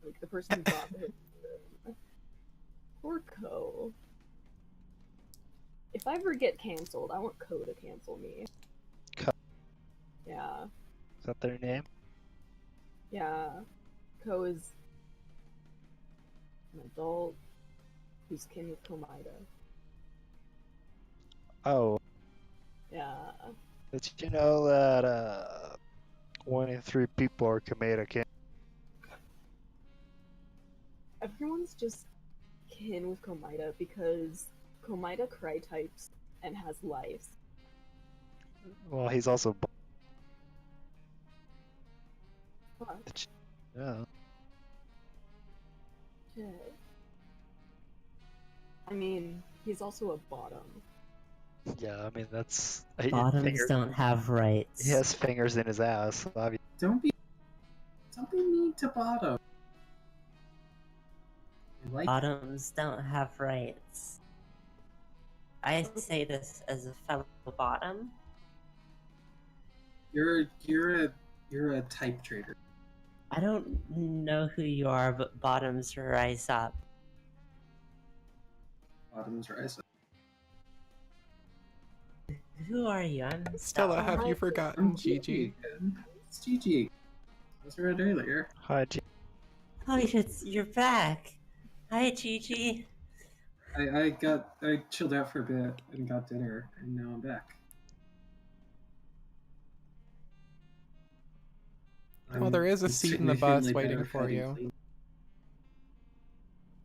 Like the person who bought it. Poor Ko. If I ever get canceled, I want Ko to cancel me. Ko? Yeah. Is that their name? Yeah. Ko is an adult who's kin with Komida. Oh. Yeah. Did you know that 1 in 3 people are Kameda kin? Everyone's just kin with Komida because Komida cry types and has lives. Well, he's also. What? Yeah. Shit. I mean, he's also a bottom. Yeah, I mean that's. Bottoms don't have rights. He has fingers in his ass. Obviously. Don't be mean to bottom. Like Bottoms don't have rights. I say this as a fellow bottom. you're a type trader. I don't know who you are, but bottoms rise up. Bottoms rise up. Who are you? I'm Stella, have you forgotten I'm Gigi? It's Gigi. I was right earlier. Hi, G. Oh, you're back. Hi, Gigi. I chilled out for a bit and got dinner, and now I'm back. Well, there is a seat in the bus significantly waiting better for having you. clean-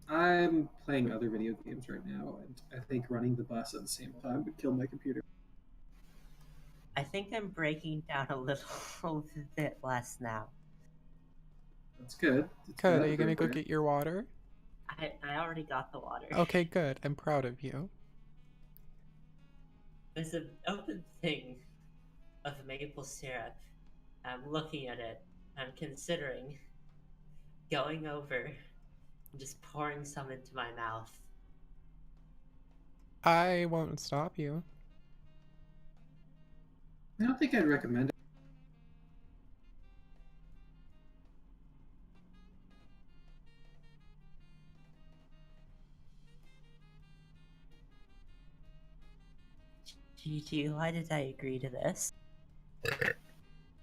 I'm playing other video games right now, and I think running the bus at the same time would kill my computer. I think I'm breaking down a little bit less now. That's good. That's Good, are you gonna go Good. get your water? I already got the water. Okay, good. I'm proud of you. There's an open thing of maple syrup. I'm looking at it. I'm considering going over and just pouring some into my mouth. I won't stop you. I don't think I'd recommend it. Gigi, why did I agree to this?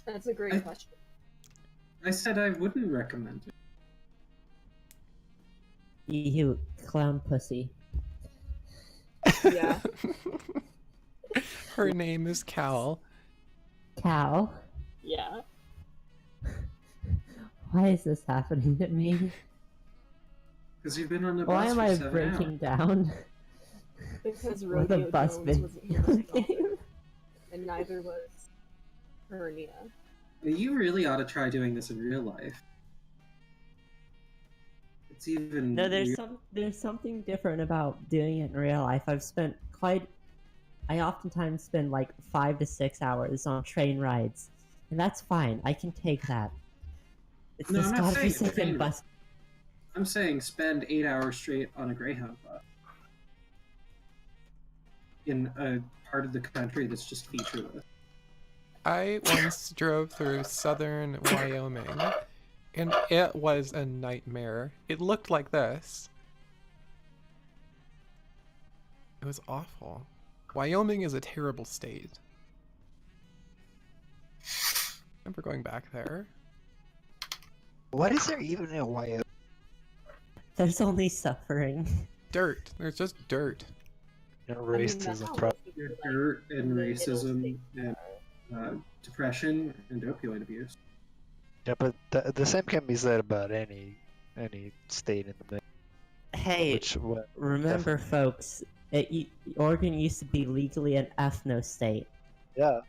That's a great question. I said I wouldn't recommend it. You clown pussy. Yeah. Her name is Cal. Cow? Yeah. Why is this happening to me? Because you've been on the Why bus am for I 7 breaking hours. down? Because With a Rodeo bus Jones video wasn't here this month, game. and neither was Hernia. You really ought to try doing this in real life. It's even No, there's weird. something different about doing it in real life. I oftentimes spend like 5 to 6 hours on train rides, and that's fine. I can take that. It's No, this I'm not saying godforsaken train bus. I'm saying spend 8 hours straight on a Greyhound bus in a part of the country that's just featureless. I once drove through southern Wyoming, and it was a nightmare. It looked like this. It was awful. Wyoming is a terrible state. Remember going back there? What is there even in Wyoming? There's only suffering. Dirt. There's just dirt. No I mean, that's racism, how probably. most Your people, like, dirt and in the middle racism state and are. depression and opioid abuse. Yeah, but the same can be said about any state in the middle. Hey, What? remember, folks, Oregon used to be legally an ethno state. Yeah,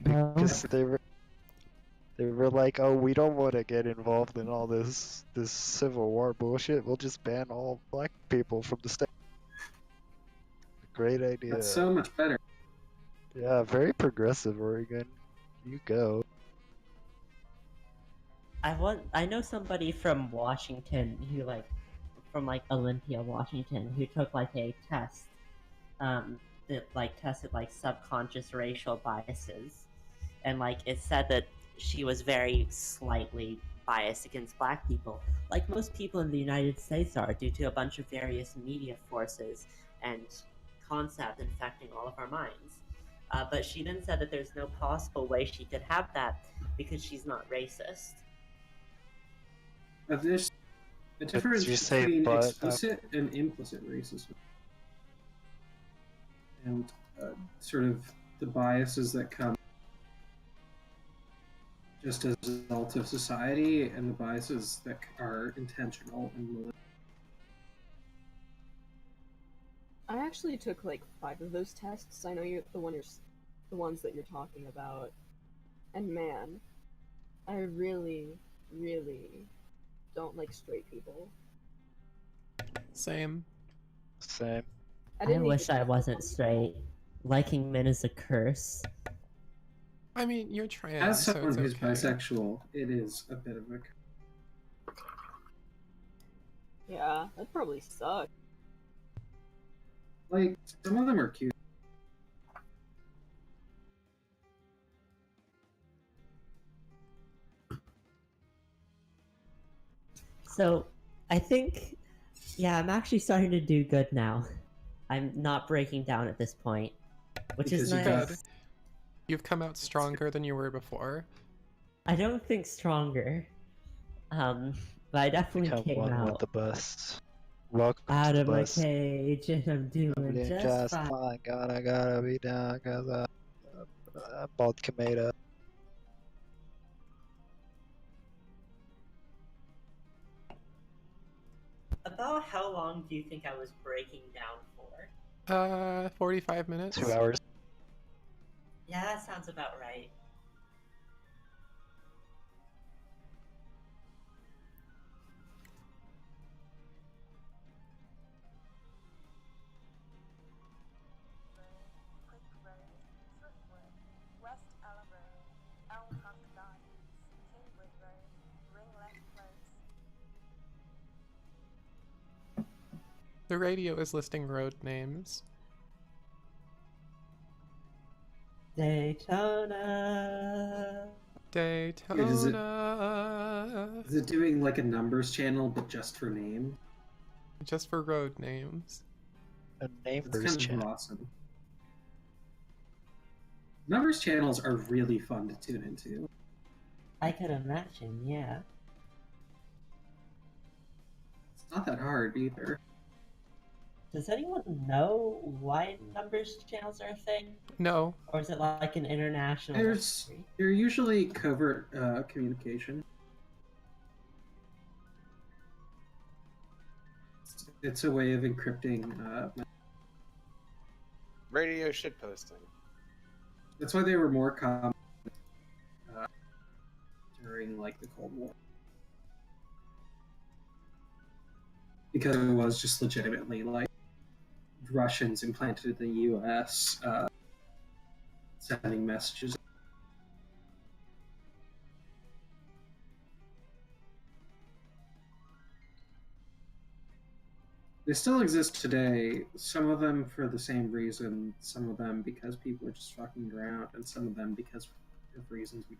No. because they were like, oh, we don't want to get involved in all this Civil War bullshit. We'll just ban all black people from the state. Great idea. That's so much better. Yeah, very progressive, Oregon. You go. I know somebody from Washington who from Olympia, Washington, who took a test, that tested subconscious racial biases, and it said that she was very slightly biased against black people, like most people in the United States are, due to a bunch of various media forces and concept infecting all of our minds. But she then said that there's no possible way she could have that because she's not racist. There's a difference you say between but, explicit and implicit racism. And sort of the biases that come just as a result of society, and the biases that are intentional and malicious. I actually took like 5 of those tests. I know you're the ones that you're talking about. And man, I really, really don't like straight people. Same. Same. I didn't wish even- I wasn't straight. Liking men is a curse. I mean, you're trans, As so someone it's who's okay. bisexual, it is a bit of a. Yeah, that probably sucks. Like, some of them are cute. So, I think, yeah, I'm actually starting to do good now. I'm not breaking down at this point, which is Because you nice. Good. You've come out stronger than you were before. I don't think stronger, but I definitely Become came one with out the bus. Welcome out to the of my bus. cage, and I'm doing I'm doing just fine. fine. Gotta be down because I bought tomato. About how long do you think I was breaking down for? 45 minutes. 2 hours. Yeah, that sounds about right. West Ella Road, Elmhurst Gardens, Kingswood Road, Ringlet Close. The radio is listing road names. Daytona. Daytona. Is it doing like a numbers channel, but just for name? Just for road names. A It's neighbor's kind of channel. awesome. Numbers channels are really fun to tune into. I could imagine, yeah. It's not that hard either. Does anyone know why numbers channels are a thing? No. Or is it like an international There's- industry? They're usually covert communication. It's a way of encrypting. Radio shitposting. That's why they were more common during like the Cold War, because it was just legitimately like Russians implanted in the U.S. Sending messages. They still exist today, some of them for the same reason, some of them because people are just fucking around, and some of them because of reasons we...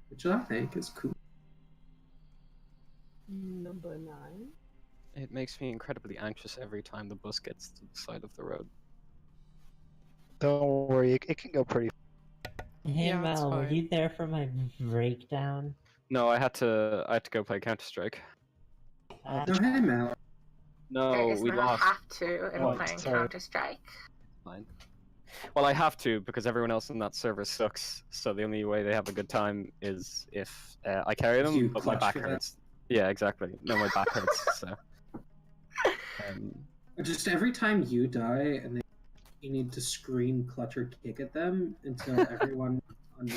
Which I think is cool. Number 9. It makes me incredibly anxious every time the bus gets to the side of the road. Don't worry, it can go pretty. Hey Yeah, it's Mal, were fine. you there for my breakdown? No, I had to go play Counter Strike. Oh, hey, Mal. No, There is we no lost. have to in Oh, playing sorry. Counter Strike. Fine. Well, I have to because everyone else in that server sucks. So the only way they have a good time is if I carry them, You but my clutch back for that. hurts. Yeah, exactly. No, my back hurts. So. Just every time you die, and you need to scream, clutch, or kick at them until everyone.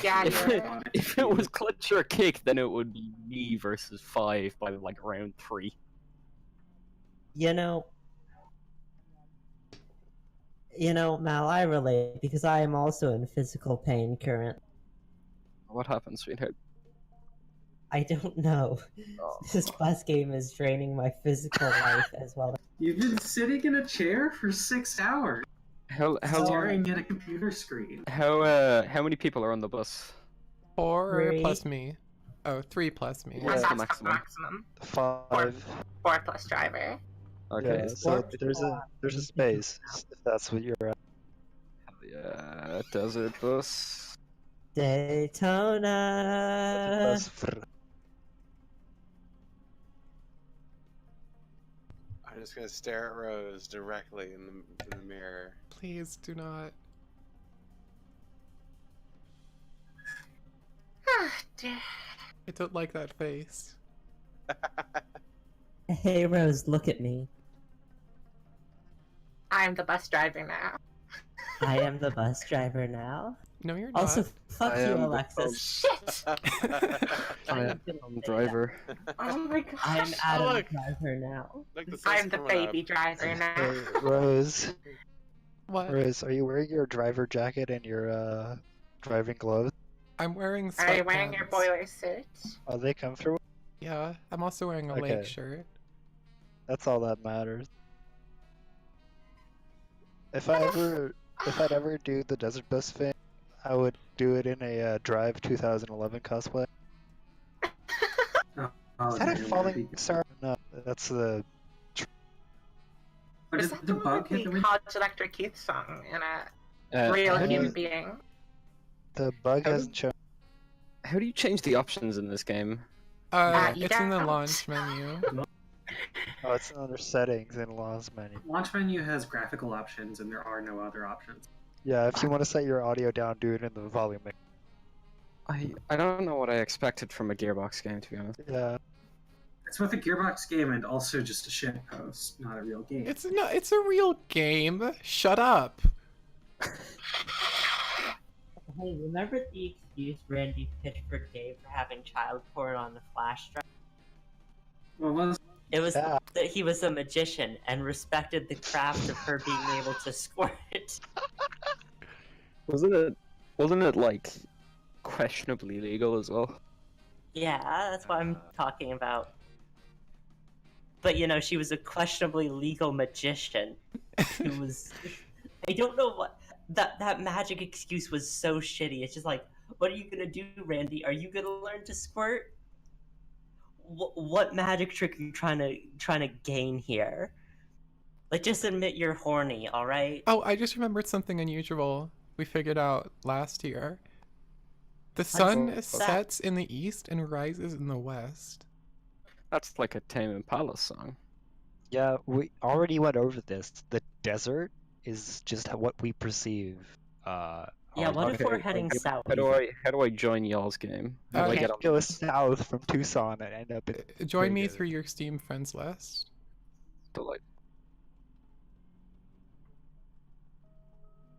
Yeah, If you're it, right. if it was clutch or kick, then it would be me versus 5 by like round 3. You know, Mal, I relate because I am also in physical pain currently. What happened, sweetheart? I don't know. Oh. This bus game is draining my physical life as well. You've been sitting in a chair for 6 hours, How long? staring at a computer screen. How many people are on the bus? 4 Three. plus me. Oh, 3 plus me. Yeah. And What's the that's the maximum? maximum. 5. 4 plus driver. Okay. Yeah, so Four there's a space if that's what you're at. Yeah, desert bus. Daytona. That's I'm just gonna stare at Rose directly in the mirror. Please do not. Oh, dear. I don't like that face. Hey Rose, look at me. I'm the bus driver now. I am the bus driver now. No, you're not. Also, fuck I you, am the Alexis. Shit! I am driver. Oh my god. I'm Adam look. Driver now. Look, the sun's I'm the coming baby up. driver now. Hey, Rose, What? Rose, are you wearing your driver jacket and your driving gloves? I'm wearing Are you wearing your sweatpants. boiler suit? Are they comfortable? Yeah, I'm also wearing a Okay. lake shirt. That's all that matters. If I'd ever do the desert bus thing, I would do it in a Drive 2011 cosplay. Oh, Is that a damn, falling that'd star? No, that's the. But Is did that the the one bug with hit the the College Electric Keith song in a real how do human you- being? The bug How hasn't shown. How do you change the options in this game? You It's in the don't. launch menu. Oh, it's under settings in launch menu. Launch menu has graphical options, and there are no other options. Yeah, if you want to set your audio down, do it in the volume mix. I don't know what I expected from a Gearbox game, to be honest. Yeah. It's with a Gearbox game and also just a shitpost, not a real game. It's a real game. Shut up. Hey, remember the excuse Randy pitched for Dave for having child porn on the flash drive? What was It was Yeah. that he was a magician and respected the craft of her being able to squirt. Wasn't it like questionably legal as well? Yeah, that's what I'm talking about. But you know, she was a questionably legal magician who was. I don't know what that magic excuse was so shitty. It's just like, what are you gonna do, Randy? Are you gonna learn to squirt? What magic trick are you trying to gain here? Like, just admit you're horny, all right? Oh, I just remembered something unusual we figured out last year. The sun that? sets in the east and rises in the west. That's like a Tame Impala song. Yeah, we already went over this. The desert is just what we perceive. Yeah, what if Okay, we're heading south? How do I join y'all's game? How do I Okay. get on? Go south from Tucson and end up in. Join me Vegas. through your Steam friends list. the, like,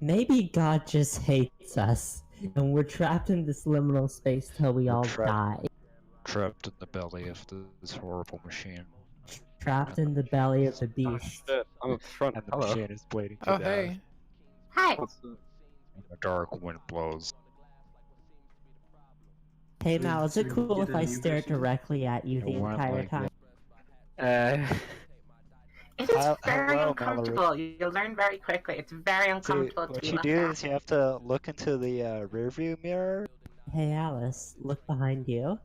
Maybe God just hates us, and we're trapped in this liminal space till we We're all trapped. die. Trapped in the belly of this horrible machine, Trapped in the belly of the Oh beast. shit! I'm up front. and the Hello. machine is waiting to Oh, die. hey. Hi. A dark wind blows. Hey Did- Mal, is it did cool you if get a I new stare version? directly at you It the went entire like time? It is Hello, very Mallory. uncomfortable. You'll learn very quickly. It's very So uncomfortable to what be you looked do at. is you have to look into the rearview mirror. Hey Alice, look behind you.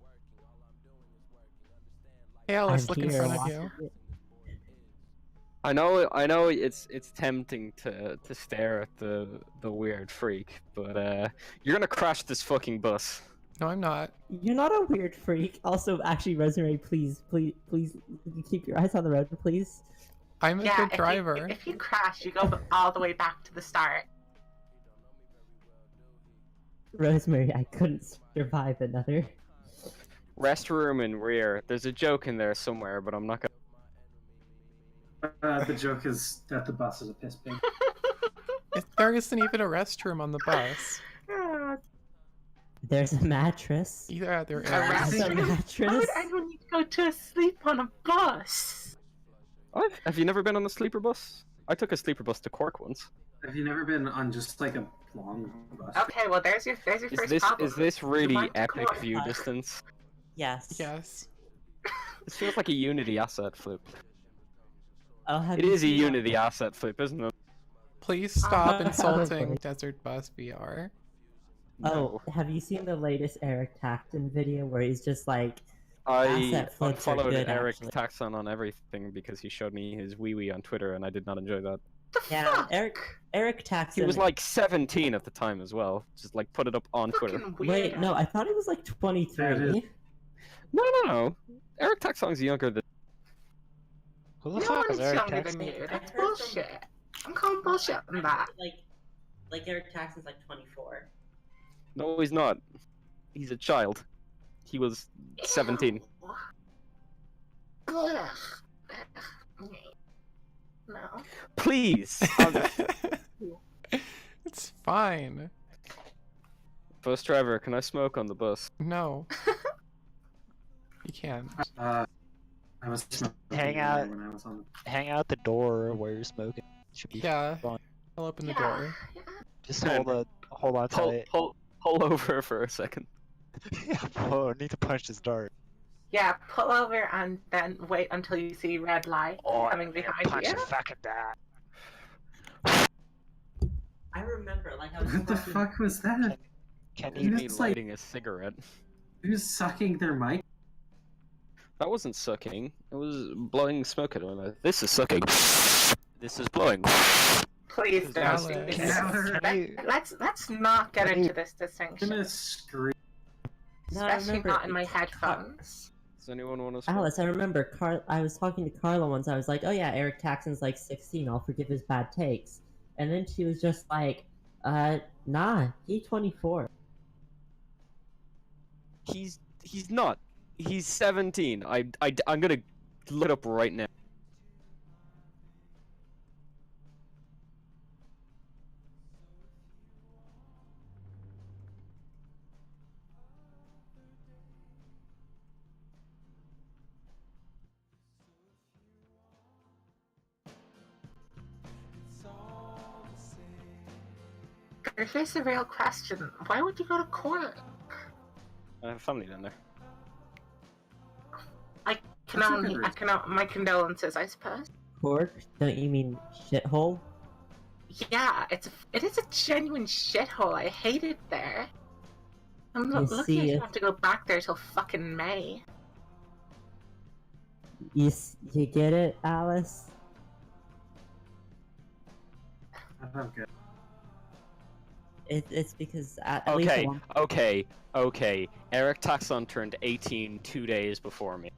Hey Alice, I'm look in here front of watching you. it. I know. It's tempting to stare at the weird freak, but you're gonna crash this fucking bus. No, I'm not. You're not a weird freak. Also, actually, Rosemary, please, keep your eyes on the road, please. I'm a Yeah, good driver. If you crash, you go all the way back to the start. Rosemary, I couldn't survive another. Restroom and rear. There's a joke in there somewhere, but I'm not gonna. The joke is that the bus is a piss pig. There isn't even a restroom on the bus. There's a mattress. Either there is. There's a Why mattress. would anyone need to go to sleep on a bus? What? Have you never been on a sleeper bus? I took a sleeper bus to Cork once. Have you never been on just like a long bus? Okay, well there's your Is first this problem. is this really went to epic Cork. view distance? Yes. Yes. This feels like a Unity asset flip. I'll have It you is a see- Unity asset flip, isn't it? Please stop Uh, insulting probably. Desert Bus VR. No. Oh, have you seen the latest Eric Tacton video where he's just like, I asset flips are unfollowed good, Eric actually. Taxon on everything because he showed me his wee wee on Twitter, and I did not enjoy that. Yeah, Eric Tacton. He was like 17 at the time as well. Just like put it up on Twitter. Wait, no, I thought he was like 23. No. Eric Taxon's younger than. Who No one's younger than you. That's bullshit. I'm calling bullshit on that. Like Eric Taxon's like 24. No, he's not. He's a child. He was 17. Ugh. No. Please. It's fine. Bus driver, can I smoke on the bus? No. You can. I was smoking Hang out. when I was on Hang out the door where you're smoking. Should be Yeah. fun. I'll open the door. Just hold on tight. Pull over for a second. Yeah, I need to punch this dart. Yeah, pull over and then wait until you see red light coming behind punch you. the fucking dart. I remember, like I was. What the talking- fuck was that? Can Me you It's like- lighting a cigarette. Who's sucking their mic? That wasn't sucking. It was blowing smoke at my mouth. This is sucking. This is blowing. Please don't. Alex. Let's not get Can into you- this I'm distinction, gonna scream. No, I especially remember. not in my headphones. Does anyone want to smoke? Alice, I remember I was talking to Carla once. I was like, "Oh yeah, Eric Taxon's like 16. I'll forgive his bad takes." And then she was just like, nah, he's 24." He's not. He's 17. I'm gonna look it up right now. But here's the real question: why would you go to court? I have family down there. My condolences, I suppose. Cork? Don't you mean shithole? Yeah, it is a genuine shithole. I hate it there. I'm You lucky I see, don't have to go back there till fucking May. You get it, Alice? I don't get. It's because at least Okay, one... okay. Eric Taxon turned 18 2 days before me.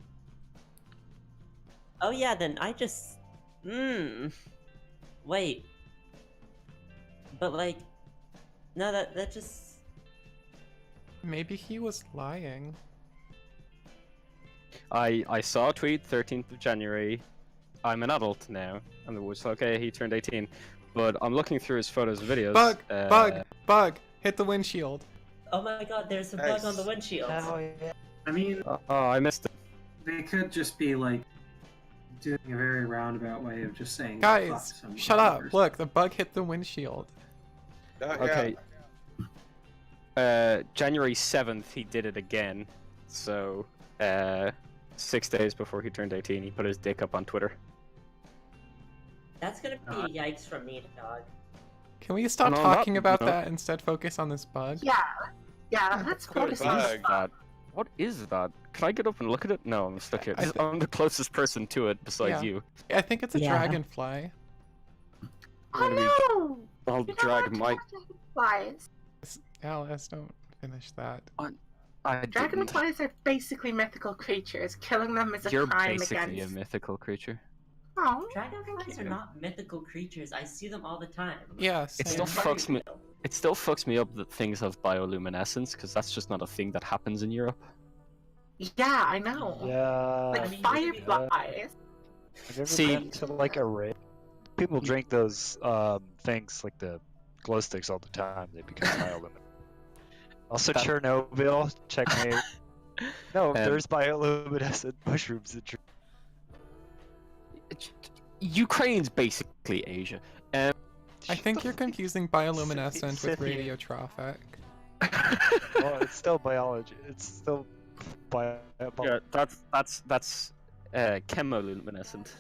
Oh yeah, then I just... Wait. But like... No, that just... Maybe he was lying. I saw a tweet 13th of January. I'm an adult now, and it was okay. He turned 18, but I'm looking through his photos and videos. Bug! Hit the windshield. Oh my god, there's a bug on the windshield. Oh, yeah. I mean, Oh, I missed it. they could just be like doing a very roundabout way of just saying. Guys, fuck some shut up. drivers. Look, the bug hit the windshield. Okay. January 7th, he did it again. So, 6 days before he turned 18, he put his dick up on Twitter. That's gonna be a yikes from me, dog. Can we stop No, talking not- about no. that and instead focus on this bug? Yeah, let's focus on bug. this. That. What is that? Can I get up and look at it? No, I'm stuck here. I- I'm the closest person to it besides Yeah. you. I think it's a Yeah. dragonfly. Oh no! I'll You're drag not my. dragonflies. Alice, don't finish that. I didn't. Dragonflies are basically mythical creatures. Killing them is a You're crime basically against. a mythical creature. Oh, Dragonflies are not mythical creatures. I see them all the time. Yes. It still fucks me. It still fucks me up that things have bioluminescence because that's just not a thing that happens in Europe. yeah, I know. Yeah. Like I mean, fireflies. Have you ever See- been to like a raid? People drink those things like the glow sticks all the time. They become bioluminescent. Also, That- Chernobyl. Checkmate. No, Um, there's bioluminescent mushrooms that drink. Ukraine's basically Asia. I think you're confusing bioluminescent with Scythian. radiotrophic. Well, it's still biology. It's still Yeah, that's chemoluminescent.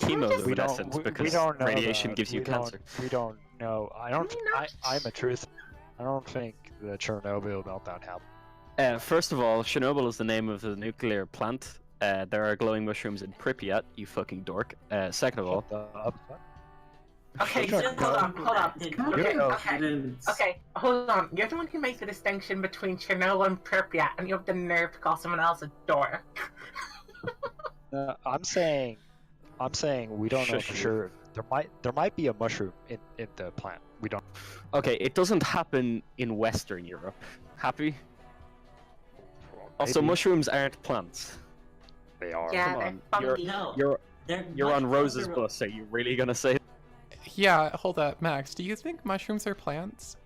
We Chemoluminescence don't because know radiation that. gives you We cancer. We don't No, I don't. Can we not I'm a truth. I don't think the Chernobyl meltdown happened. First of all, Chernobyl is the name of the nuclear plant. There are glowing mushrooms in Pripyat, you fucking dork. Second of all, Shut the up. Okay, Sure, hold go. on. Okay, go. okay, hold on. You're the one who makes the distinction between Chernobyl and Pripyat, and you have the nerve to call someone else a dork. I'm saying we don't know for Shush you. sure. There might be a mushroom in the plant. We don't. okay, it doesn't happen in Western Europe. Happy? Also, Maybe. mushrooms aren't plants. They are. Yeah, Come they're on, funky. No, You're they're you're much on Rose's closer- bus. Are you really gonna say? Yeah, hold up, Max. Do you think mushrooms are plants?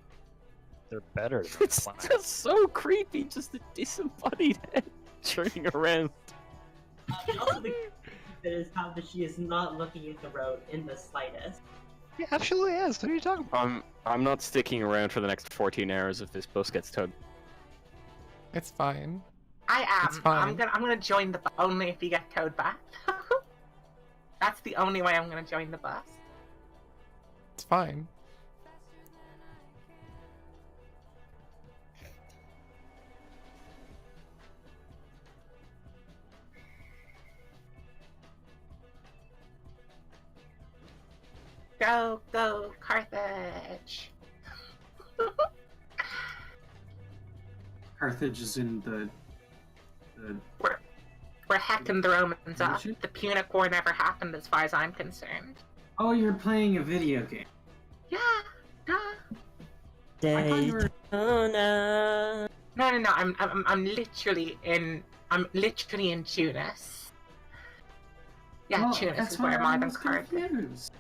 They're better than It's plants. just so creepy, just a disembodied head turning around. Also, the bit is how that she is not looking at the road in the slightest. He absolutely is. What are you talking about? I'm not sticking around for the next 14 hours if this bus gets towed. It's fine. I am. It's fine. I'm gonna join the bus only if you get towed back. That's the only way I'm gonna join the bus. It's fine. Go, go, Carthage! Carthage is in the We're hacking the Romans up. Nation? The Punic War never happened, as far as I'm concerned. Oh, you're playing a video game. Yeah, duh. I thought you were. Daytona. No. I'm literally in. I'm literally in Tunis. Yeah, Well, Tunis that's is why where I modern was Carthage. confused.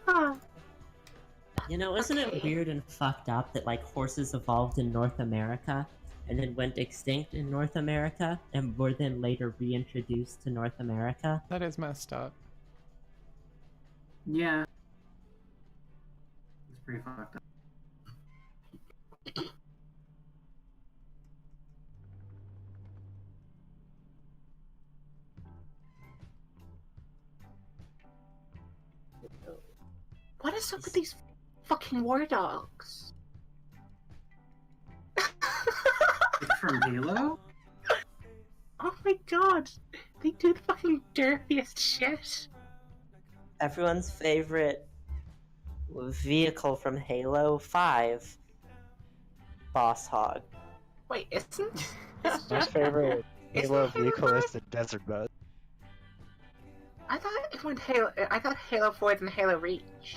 Oh, You know, isn't it weird and fucked up that like horses evolved in North America and then went extinct in North America and were then later reintroduced to North America? That is messed up. Yeah. It's pretty fucked up. what is up with these fucking war dogs? It's from Halo? Oh my god, they do the fucking derpiest shit. Everyone's favorite vehicle from Halo 5, Boss Hog. Wait, isn't My favorite Isn't Halo Halo vehicle is five- the Desert Bus. I thought it went Halo. I thought Halo 4 and Halo Reach.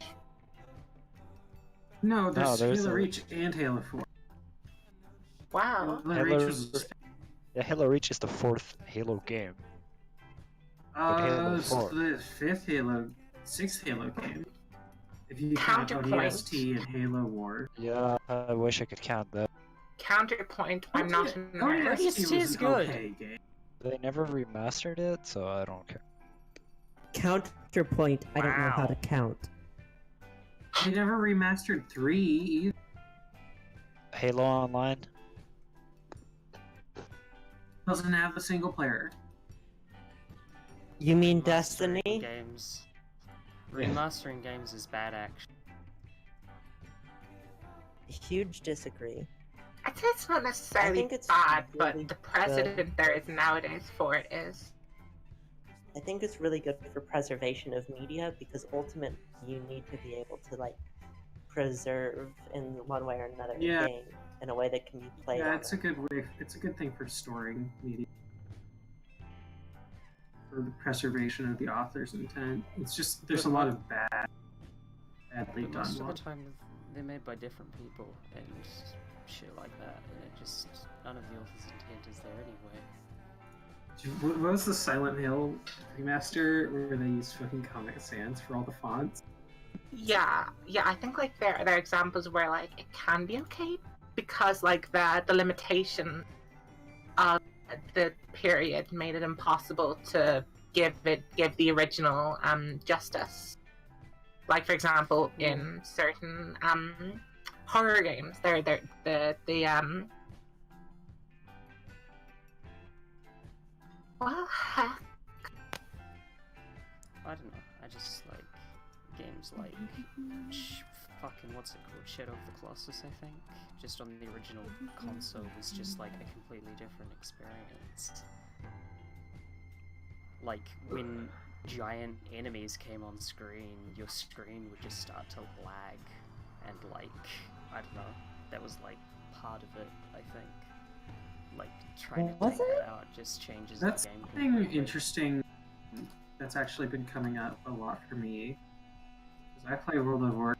No, there's there's Halo a- Reach and Halo 4. Wow. Halo Reach was. Yeah, Halo Reach is the 4th Halo game. Halo It's 4. the 6th Halo game. If you count Counterpoint. ODST and Halo War. Yeah, I wish I could count that. Counterpoint. I'm not an nerd. ODST was an okay game. They never remastered it, so I don't care. Counterpoint, I don't know how to count. They never remastered 3 either. Halo Online? Doesn't have the single player. You mean Remastering Destiny? Games. Remastering games is bad action. Huge disagree. I'd say it's not necessarily think it's bad, really but the precedent there is nowadays for it is. I think it's really good for preservation of media because ultimately you need to be able to like preserve in one way or another Yeah. a game in a way that can be played Yeah, on it's a good way. It's a good thing for storing media. For the preservation of the author's intent. It's just there's a lot of badly But done. most of the work. time, they're made by different people and shit like that, and it just none of the author's intent is there anyway. What was the Silent Hill remaster where they used fucking Comic Sans for all the fonts? Yeah, I think like there are examples where like it can be okay because like the limitation of the period made it impossible to give the original justice. Like for example, in certain horror games, Well, heck. I don't know. I just like games like fucking what's it called? Shadow of the Colossus, I think. Just on the original console was just like a completely different experience. Like when giant enemies came on screen, your screen would just start to lag, and like I don't know, that was like part of it. I think. Like trying to take that out just changes That's the game something completely. interesting that's actually been coming up a lot for me. Because I play World of Warcraft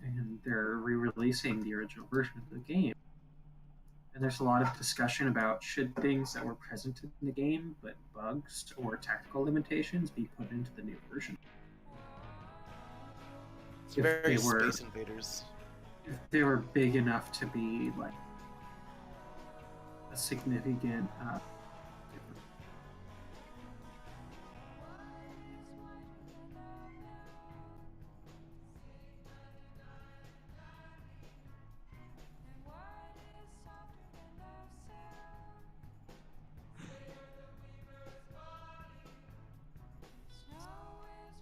and they're re-releasing the original version of the game. And there's a lot of discussion about should things that were present in the game, but bugs or technical limitations, be put into the new version. It's If very they were- Space Invaders. If they were big enough to be like a significant difference.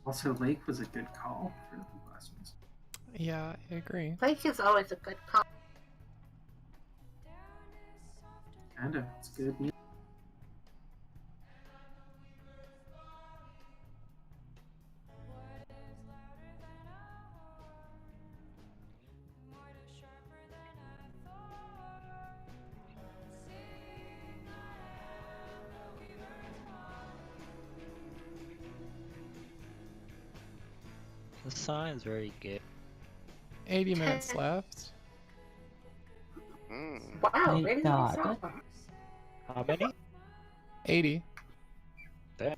Also, Lake was a good call for the last one. Yeah, I agree. Lake is always a good call. Kind of, it's good. The sign's very good. 80 minutes left. Wow, Thank really? God. How many? 80. Though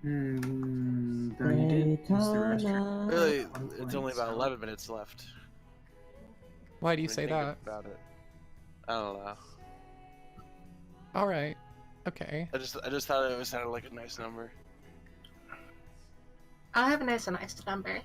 you did use the restroom. Really, One it's point, only about so- 11 minutes left. Why do you When say think that? About it. I don't know. Alright. Okay. I just thought it sounded like a nice number. 11 is a nice number.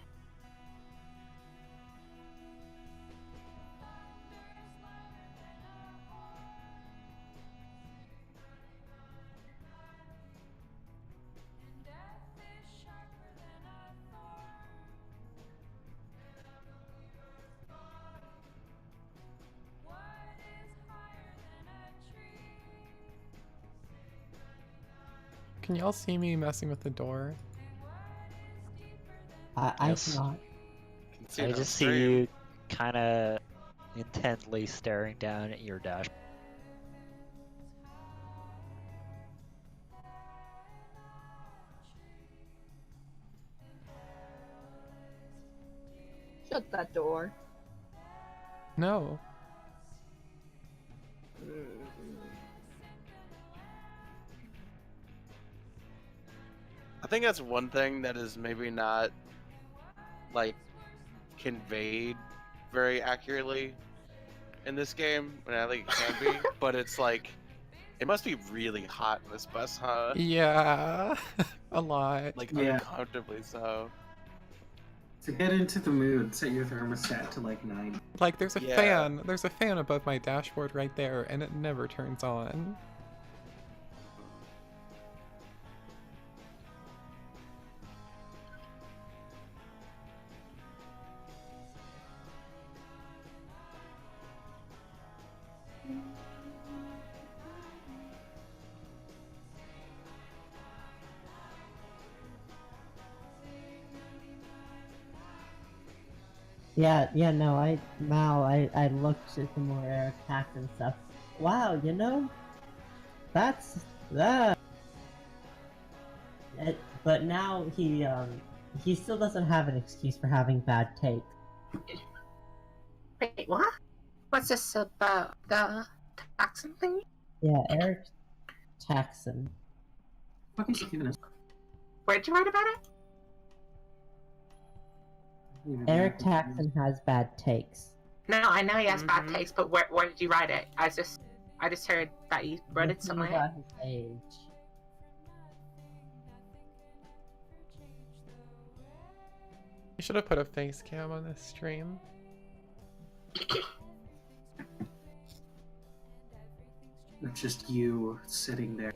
Can y'all see me messing with the door? I Yes. cannot. Can see I it on just see stream. you kind of intently staring down at your dash. Shut that door. No. I think that's one thing that is maybe not like conveyed very accurately in this game, and I think it can be, but it's like it must be really hot in this bus, huh? Yeah. A lot. Like Yeah. uncomfortably so. To get into the mood, set your thermostat to like 9. Like there's a Yeah. fan. There's a fan above my dashboard right there, and it never turns on. Yeah, no, I looked at the more Eric Tack and stuff. Wow, you know, that's that. But now he still doesn't have an excuse for having bad take. Wait, what? What's this about the Taxon thing? Yeah, Eric Taxon. What is he giving us? Where'd you write about it? Eric Taxon has bad takes. No, I know he has bad takes, but where did you write it? I just heard that you wrote it Looking somewhere. about his age. You should have put a face cam on this stream. just you sitting there.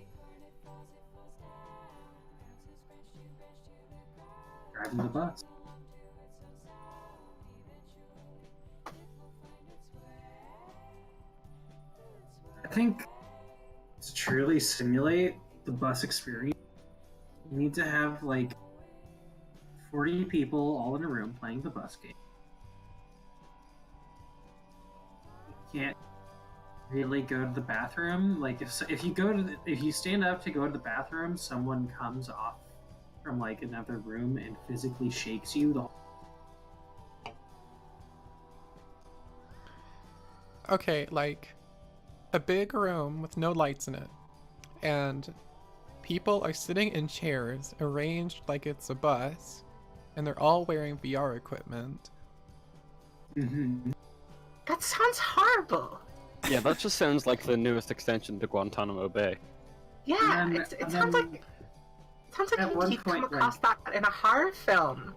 Driving the bus. I think to truly simulate the bus experience, you need to have like 40 people all in a room playing the bus game. You can't really go to the bathroom. Like if you stand up to go to the bathroom, someone comes off from like another room and physically shakes you the whole. Okay, like a big room with no lights in it, and people are sitting in chairs arranged like it's a bus, and they're all wearing VR equipment. Mm-hmm. That sounds horrible. Yeah, that just sounds like the newest extension to Guantanamo Bay. Yeah, And it sounds like at one you'd come point, across that in a horror film.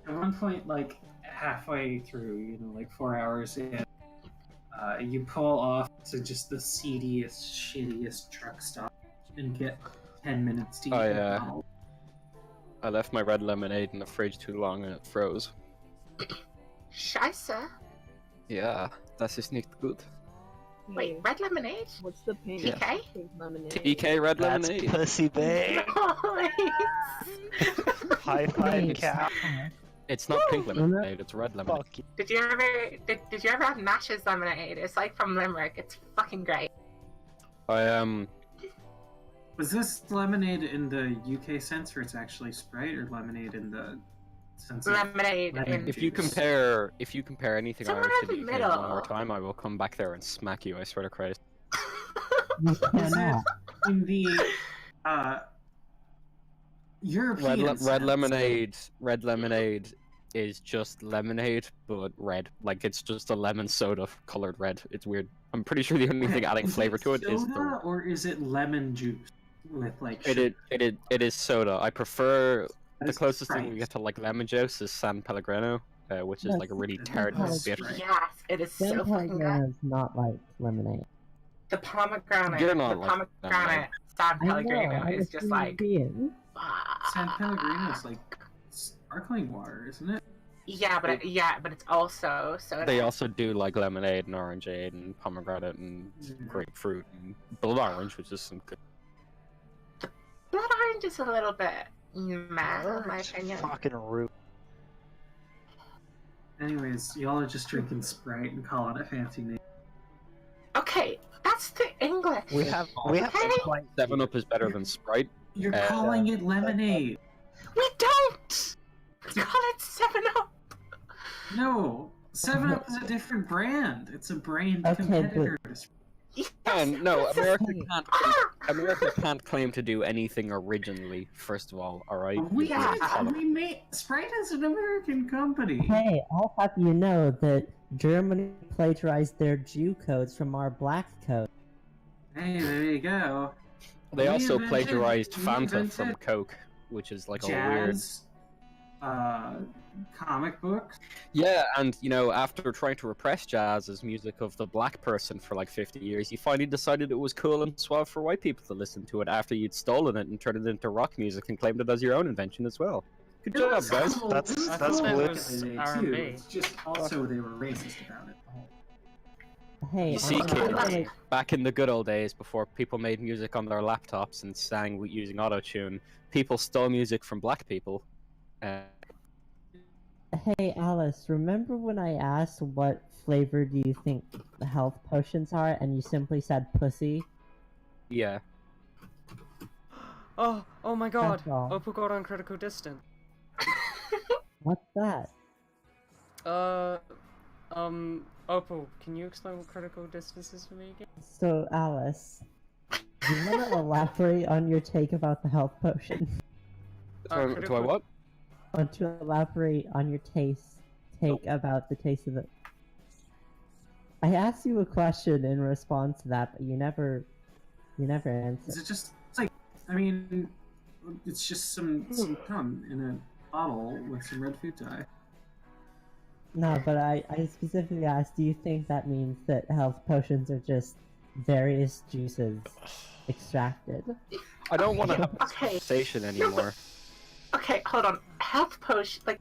At one point, like halfway through, like 4 hours in, you pull off to just the seediest, shittiest truck stop and get 10 minutes to eat I, a bottle. I left my red lemonade in the fridge too long and it froze. Scheisse. Yeah, das ist nicht gut. Wait, red lemonade? What's the pink? Yeah. TK? Pink lemonade. TK red That's lemonade. pussy, babe. High five, cow. It's not pink lemonade, it's red lemonade. Fuck you. Did you ever have Nash's lemonade? It's like from Limerick. It's fucking great. Was this lemonade in the UK sense, or it's actually Sprite, or lemonade in the sense of Lemonade in If you compare anything Somewhere Irish to in the the UK one middle. more time, I will come back there and smack you, I swear to Christ. You Is it cannot. in the European Red sense? lemonade is just lemonade, but red. Like, it's just a lemon soda colored red. It's weird. I'm pretty sure the only thing adding Is flavor to it is soda, the... or is it lemon juice with like It is soda. I prefer... That The is closest thing Sprite. we get to like lemon juice is San Pellegrino, which is like a really tart That's bit. Sprite. Yes, it is San so fucking good. Pellegrino is not like lemonade. The pomegranate. You're not the like pomegranate San I know, Pellegrino I is was just like. being. San Pellegrino is like sparkling water, isn't it? Yeah, but it's also soda. They also do like lemonade and orangeade and pomegranate and grapefruit and blood orange, which is some good. Blood orange is a little bit meh, in my opinion. Fucking rude. Anyways, y'all are just drinking Sprite and calling it a fancy name. Okay, that's the English. We have Okay. Sprite. 7-Up is better than Sprite. You're calling it lemonade. We don't. We call it 7-Up. No, 7-Up is a different brand. It's a brand Okay, competitor. And no, Yes, America can't claim to do anything originally. First of all, all right. We, Yeah. we made Sprite is an American company. Hey, I'll have you know that Germany plagiarized their Jew codes from our black code. Hey, there you go. They We also invented- plagiarized we Fanta invented from Coke, which is like a weird. Jazz, comic books. Yeah, and you know, after trying to repress jazz as music of the black person for like 50 years, you finally decided it was cool and suave for white people to listen to it after you'd stolen it and turned it into rock music and claimed it as your own invention as well. Good It job, was guys. cool. That's- It was that's cool what- back was in the day, R&B. too. It's just also they were racist about it. Hey, You see, I'm kids, like, back in the good old days before people made music on their laptops and sang using autotune, people stole music from black people. hey, Alice, remember when I asked what flavor do you think the health potions are, and you simply said pussy? Yeah. Oh my god! That's all. Opal got on critical distance. What's that? Opal, can you explain what critical distance is for me again? So, Alice, do you want to elaborate on your take about the health potion? Do I what? Want to elaborate on your take about the taste of the... I asked you a question in response to that, but you never answered. Is it just it's like I mean, it's just some cum in a bottle with some red food dye. No, but I specifically asked, do you think that means that health potions are just various juices extracted. I don't want to have this Okay. conversation anymore. Okay, hold on. Health potion, like,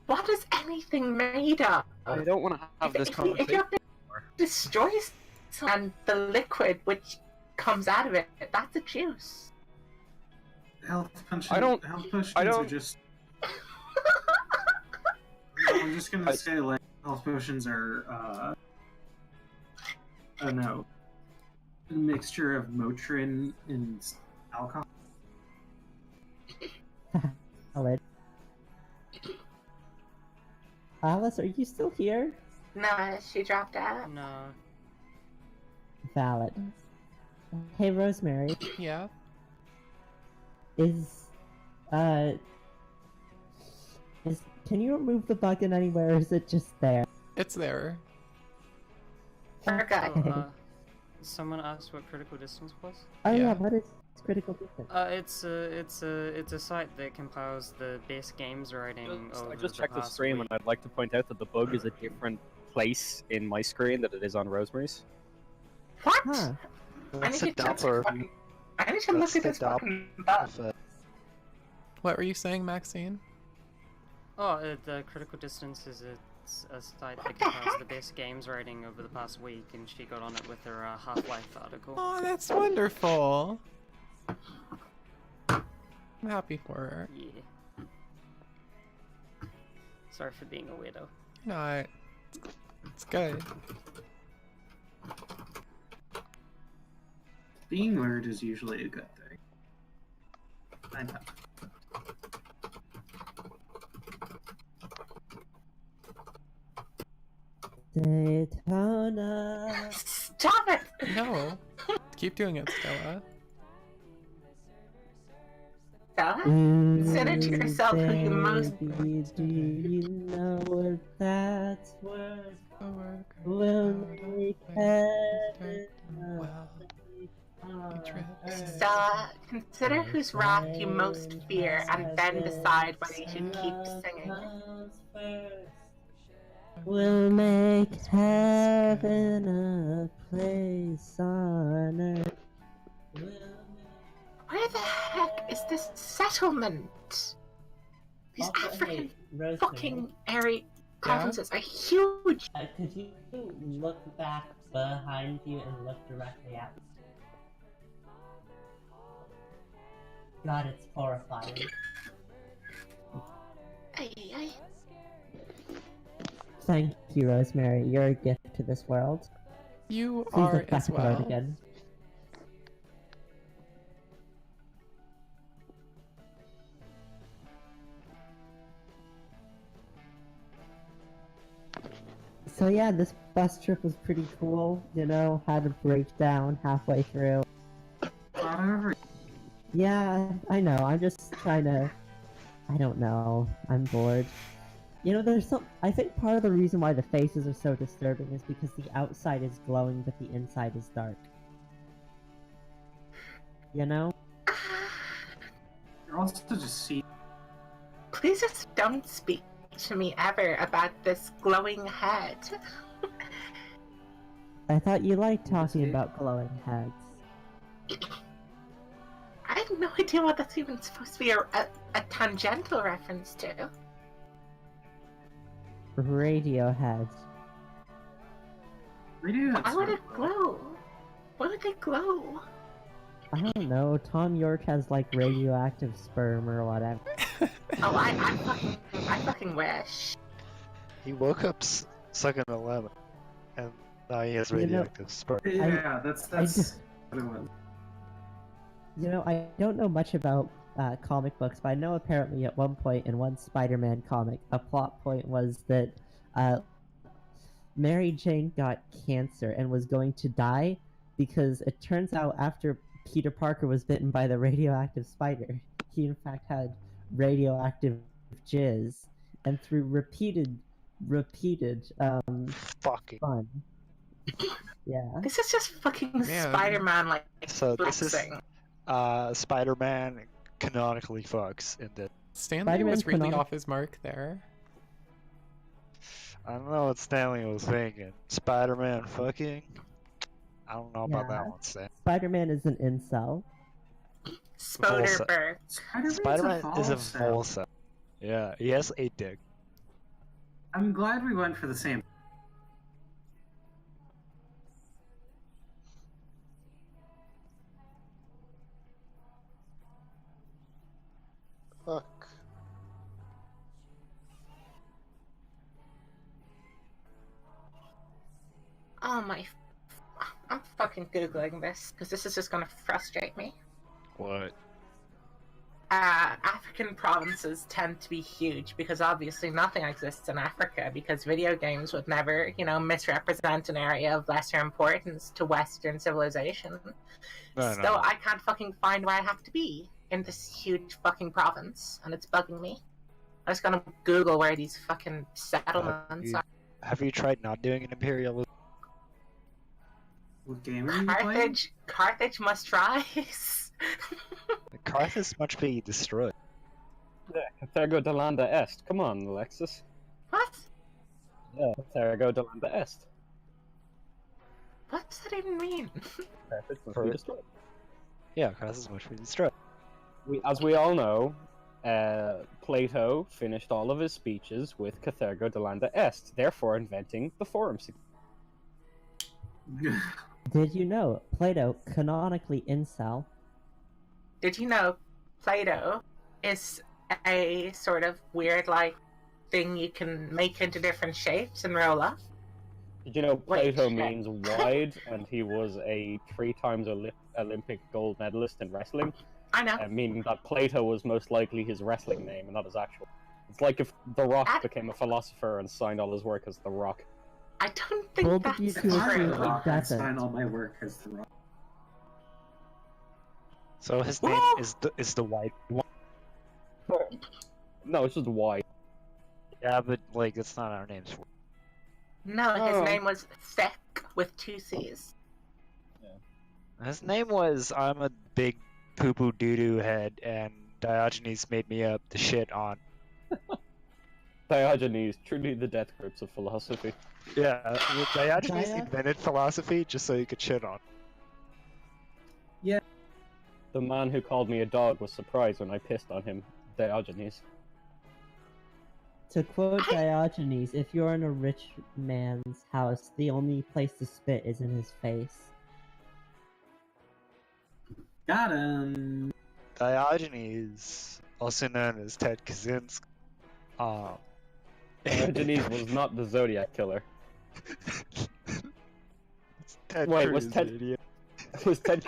what is anything made of? I don't want to have this If conversation. you're going to destroy something, and the liquid which comes out of it, that's a juice. Health potions. I don't- Health potions I are don't- just. I'm just gonna say, like, health potions are, I don't know, a mixture of Motrin and alcohol. Valid. Alice, are you still here? No, she dropped out. No. Valid. Hey, Rosemary, Yeah. is can you remove the bug in anywhere, or is it just there? It's there. Okay. Oh, someone asked what critical distance was. Oh yeah, Yeah. what is critical distance? It's a site that compiles the best games rating over I just checked the past stream, week. and I'd like to point out that the bug is a different place in my screen than it is on Rosemary's. What? Huh. I need That's a to check Doppler. fucking- I need to look That's at the this fucking bug. effect. What were you saying, Maxine? Oh, the critical distance is a site that What the compiles the heck? best games rating over the past week, and she got on it with her Half-Life article. Oh, that's wonderful. I'm happy for her. Yeah. Sorry for being a weirdo. No, it's good. Being weird is usually a good thing. I know. Daytona. Stop it! No. Keep doing it, Stella. Stella? Ooh, Consider to yourself who you most- baby, do you know what that's worth? We'll make heaven a place on earth. Stella, consider whose wrath you most fear, and then decide whether you should keep singing. We'll make heaven a place on earth. Where the heck is this settlement? These African fucking airy provinces are huge. Could you look back behind you and look directly at me? God, it's horrifying. Ay, ay. Thank you, Rosemary. You're a gift to this world. You Please are look back as at the road well. again. So yeah, this bus trip was pretty cool. You know, had a breakdown halfway through. Yeah, I know. I'm just trying to. I don't know. I'm bored. You know, there's some. I think part of the reason why the faces are so disturbing is because the outside is glowing, but the inside is dark. You know? You're also just see. Please just don't speak to me ever about this glowing head. I thought you liked talking about glowing heads. I have no idea what that's even supposed to be a tangential reference to. Radiohead. Why would it glow? Why would they glow? I don't know. Tom York has like radioactive sperm or whatever. Oh, I fucking wish. He woke up second 11, and now he has radioactive sperm. Yeah, that's what it was. You know, I don't know much about comic books, but I know apparently at one point in one Spider-Man comic, a plot point was that Mary Jane got cancer and was going to die because it turns out after Peter Parker was bitten by the radioactive spider, he in fact had radioactive jizz, and through repeated fucking fun. Yeah. This is just fucking Man. Spider-Man like So this is flexing. Spider-Man canonically fucks in the. Stanley Spider-Man was really canonic- off his mark there. I don't know what Stanley was thinking. Spider-Man fucking. I don't know about Yeah. that one, Sam. Spider-Man is an incel. Spoderberg. Spider-Man is a Volcel. Yeah, he has a dick. I'm glad we went for the same. Fuck. Oh my. I'm fucking Googling this, because this is just gonna frustrate me. What? African provinces tend to be huge because obviously nothing exists in Africa because video games would never, misrepresent an area of lesser importance to Western civilization. So I can't fucking find where I have to be in this huge fucking province, and it's bugging me. I'm just gonna Google where these fucking settlements are. Have you tried not doing an imperialism? What game are you playing? Carthage must rise. Carthage must be destroyed. Yeah, Carthago de Landa Est. Come on, Alexis. What? Yeah, Carthago de Landa Est. What does that even mean? Carthage must be destroyed. Yeah, Carthage must be destroyed. As we all know, Plato finished all of his speeches with Carthago de Landa Est, therefore inventing the forum. Did you know Plato canonically incel? Did you know Play-Doh is a sort of weird, thing you can make into different shapes and roll up? Did you know Plato means wide, and he was a 3-time Olympic gold medalist in wrestling? I know. Meaning that Plato was most likely his wrestling name and not his actual. It's like if The Rock became a philosopher and signed all his work as The Rock. I don't think Well, that's you true. I sign all my work as the Rock. So his name is the White One. No, it's just White. Yeah, but it's not our names. No, his name was Thick with 2 C's. His name was I'm a big poo poo doo doo head, and Diogenes made me up to shit on. Diogenes, truly the death grips of philosophy. Yeah, Diogenes invented philosophy just so he could shit on. Yeah. The man who called me a dog was surprised when I pissed on him, Diogenes. To quote Diogenes, if you're in a rich man's house, the only place to spit is in his face. Got him. Diogenes, also known as Ted Kaczynski. Diogenes was not the Zodiac killer. Ted Wait, Cruz, was Ted? idiot. Was Ted?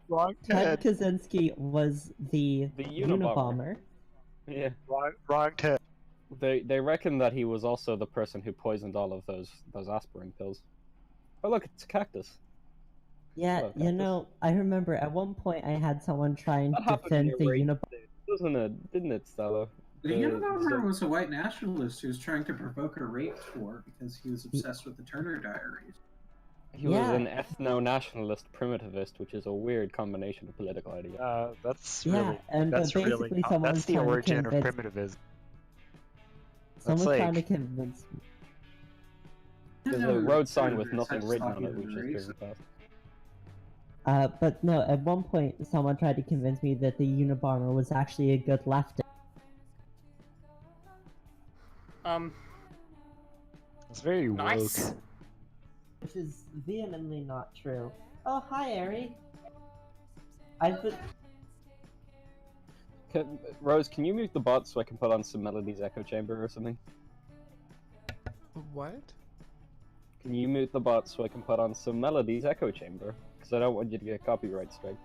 Wrong Ted Ted. Kaczynski was the Unabomber. Yeah. Wrong Ted. They reckon that he was also the person who poisoned all of those aspirin pills. Oh look, it's a cactus. Yeah, I remember at one point I had someone try and That happened defend the near Unabomber. Didn't it, Stella? The Unabomber was a white nationalist who was trying to provoke a rape war because he was obsessed with the Turner Diaries. He was an ethno-nationalist primitivist, which is a weird combination of political ideas. That's that's the origin of primitivism. Someone's trying to convince me. There's a road sign with nothing written on it, which is driven past. But no, at one point someone tried to convince me that the Unabomber was actually a good leftist. It's very nice. woke. Which is vehemently not true. Oh, hi, Ari. I've been... Rose, can you mute the bot so I can put on some Melody's Echo Chamber or something? What? Can you mute the bot so I can put on some Melody's Echo Chamber? Because I don't want you to get copyright strike.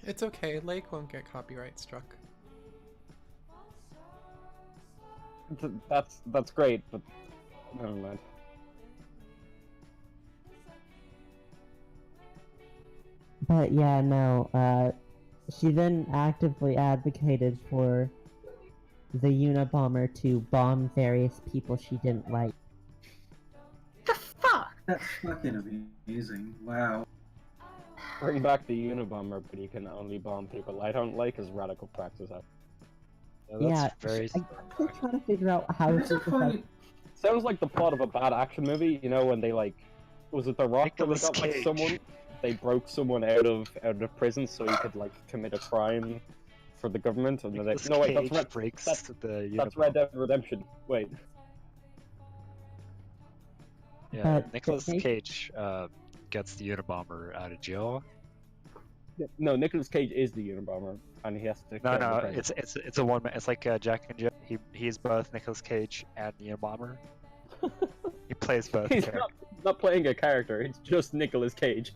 It's okay, Lake won't get copyright struck. That's great, but never mind. But yeah, no, she then actively advocated for the Unabomber to bomb various people she didn't like. The fuck? That's fucking amazing. Wow. Bring back the Unabomber, but you can only bomb people I don't like as radical practice. Yeah, that's very... I'm still trying to figure out how to... sounds like the plot of a bad action movie. You know when they like, was it The Rock when they Nicolas got like Cage. someone? They broke someone out of prison so he could like commit a crime for the government, and then they, Nicolas no wait, Cage that's breaks that's the that's Red Dead Redemption. Wait, Yeah, But Nicolas they- Cage gets the Unabomber out of jail. no, Nicolas Cage is the Unabomber, and he has to. No, kill the no, president. it's a one man. It's like Jack and Jill. He's both Nicolas Cage and the Unabomber. He plays both. He's characters. not playing a character. It's just Nicolas Cage.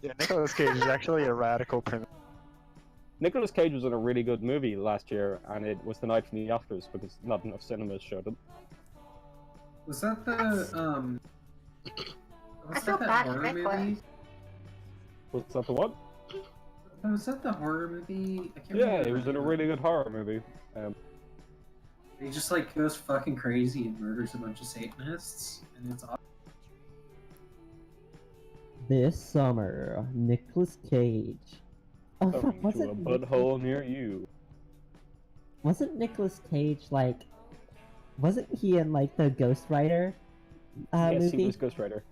Yeah, Nicolas Cage is actually a radical criminal. Nicolas Cage was in a really good movie last year, and it was the night from the Oscars because not enough cinemas showed it. Was that the I Was feel that bad that for horror Nicholas. movie? Was that the what? Was that the horror movie? I can't Yeah, remember it was the in a name. really good horror movie. He just like goes fucking crazy and murders a bunch of Satanists, and it's awesome. This summer, Nicolas Cage. Oh, fuck, Coming to a wasn't butthole near you. wasn't Nicolas Cage like? Wasn't he in like the Ghost Rider Yes, movie? he was Ghost Rider.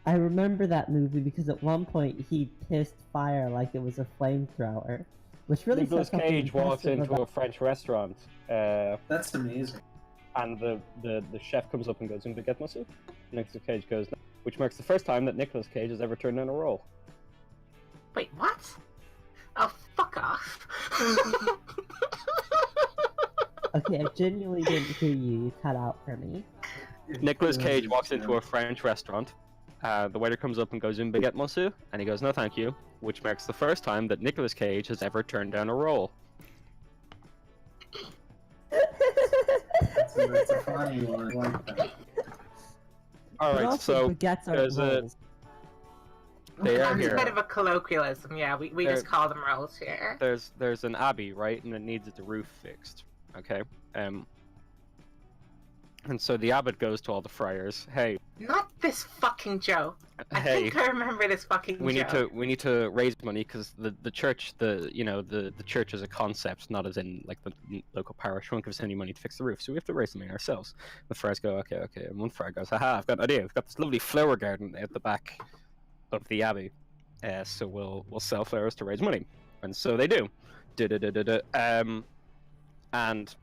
I remember that movie because at one point he pissed fire like it was a flamethrower, which really Nicolas said something Cage walks impressive into about... a French restaurant, That's amazing. and the chef comes up and goes, "Un baguette, monsieur?" Nicolas Cage goes, "No," which marks the first time that Nicolas Cage has ever turned down a role. Wait, what? Oh, fuck off. Okay, I genuinely didn't hear you. You cut out for me. Nicolas Cage walks into a French restaurant. The waiter comes up and goes, "Un baguette, monsieur?" And he goes, "No, thank you," which marks the first time that Nicolas Cage has ever turned down a role. That's a funny one. I like that. All But right, also, so baguettes aren't there's a rolls. they are That's a here. bit of a colloquialism, yeah. We just call them rolls here. There's an abbey, right, and it needs its roof fixed. Okay, and so the abbot goes to all the friars. Hey, Not this fucking joke. I hey, think I remember this fucking we joke. need to raise money because the church, the church as a concept, not as in like the local parish, won't give us any money to fix the roof, so we have to raise money ourselves. The friars go, okay, and one friar goes, haha, I've got an idea. We've got this lovely flower garden at the back of the abbey, so we'll sell flowers to raise money, and so they do. And